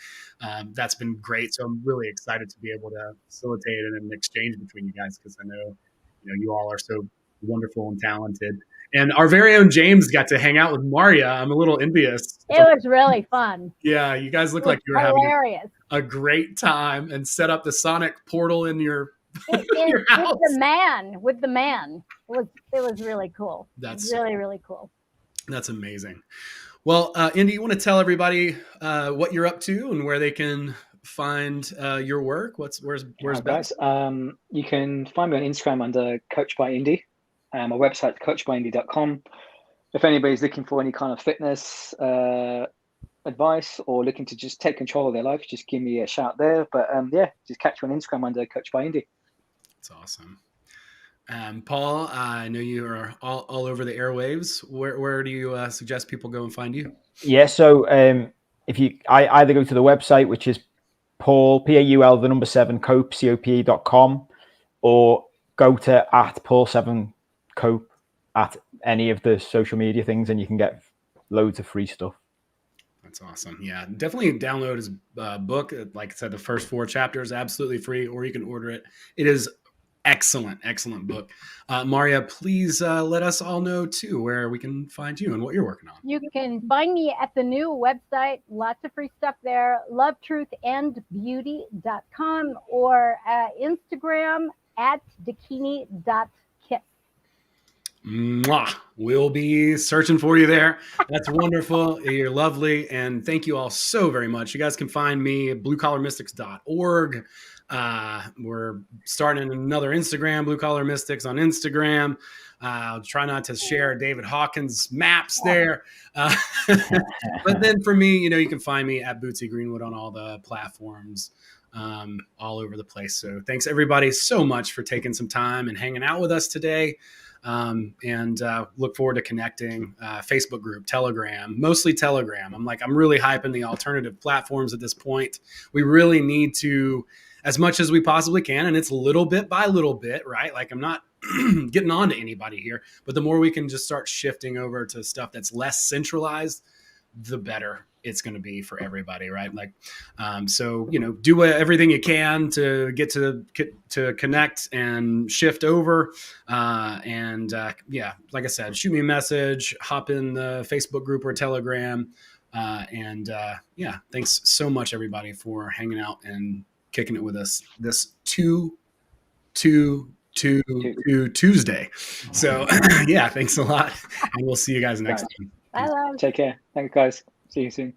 that's been great. So I'm really excited to be able to facilitate an exchange between you guys, because I know, you all are so wonderful and talented. And our very own James got to hang out with Maria. I'm a little envious. It was really fun. Yeah, you guys look like you were having a great time, and set up the sonic portal in your house. With the man. It was really cool. That's really, really cool. That's amazing. Well, Indy, you want to tell everybody what you're up to and where they can find your work? Where's best? You can find me on Instagram under Coach by Indy. My website coachbyindy.com. If anybody's looking for any kind of fitness advice or looking to just take control of their life, just give me a shout there. But just catch me on Instagram under Coach by Indy. That's awesome. Paul, I know you are all over the airwaves. Where do you suggest people go and find you? Yeah, so I either go to the website, which is Paul, Paul, the number 7, cope, cope.com, or go to @Paul7Cope at any of the social media things, and you can get loads of free stuff. That's awesome. Yeah, definitely download his book. Like I said, the first 4 chapters, absolutely free, or you can order it. It is excellent book. Maria, please let us all know too where we can find you and what you're working on. You can find me at the new website, lots of free stuff there, lovetruthandbeauty.com, or Instagram @dakini.kiss. Mwah. We'll be searching for you there. That's wonderful. You're lovely. And thank you all so very much. You guys can find me at bluecollarmystics.org. We're starting another Instagram, Blue Collar Mystics on Instagram. I'll try not to share David Hawkins maps there. But then for me, you can find me at Bootsy Greenwood on all the platforms, all over the place. So thanks everybody so much for taking some time and hanging out with us today. And look forward to connecting. Facebook group, Telegram, mostly Telegram. I'm really hyping the alternative platforms at this point. We really need to, as much as we possibly can, and it's little bit by little bit, right? Like, I'm not getting on to anybody here, but the more we can just start shifting over to stuff that's less centralized, the better it's going to be for everybody, right? Like, so, do everything you can to get to connect and shift over. Like I said, shoot me a message, hop in the Facebook group or Telegram. Thanks so much, everybody, for hanging out and kicking it with us this Tuesday. So thanks a lot, and we'll see you guys next time. Bye. Take care. Thanks, guys. See you soon.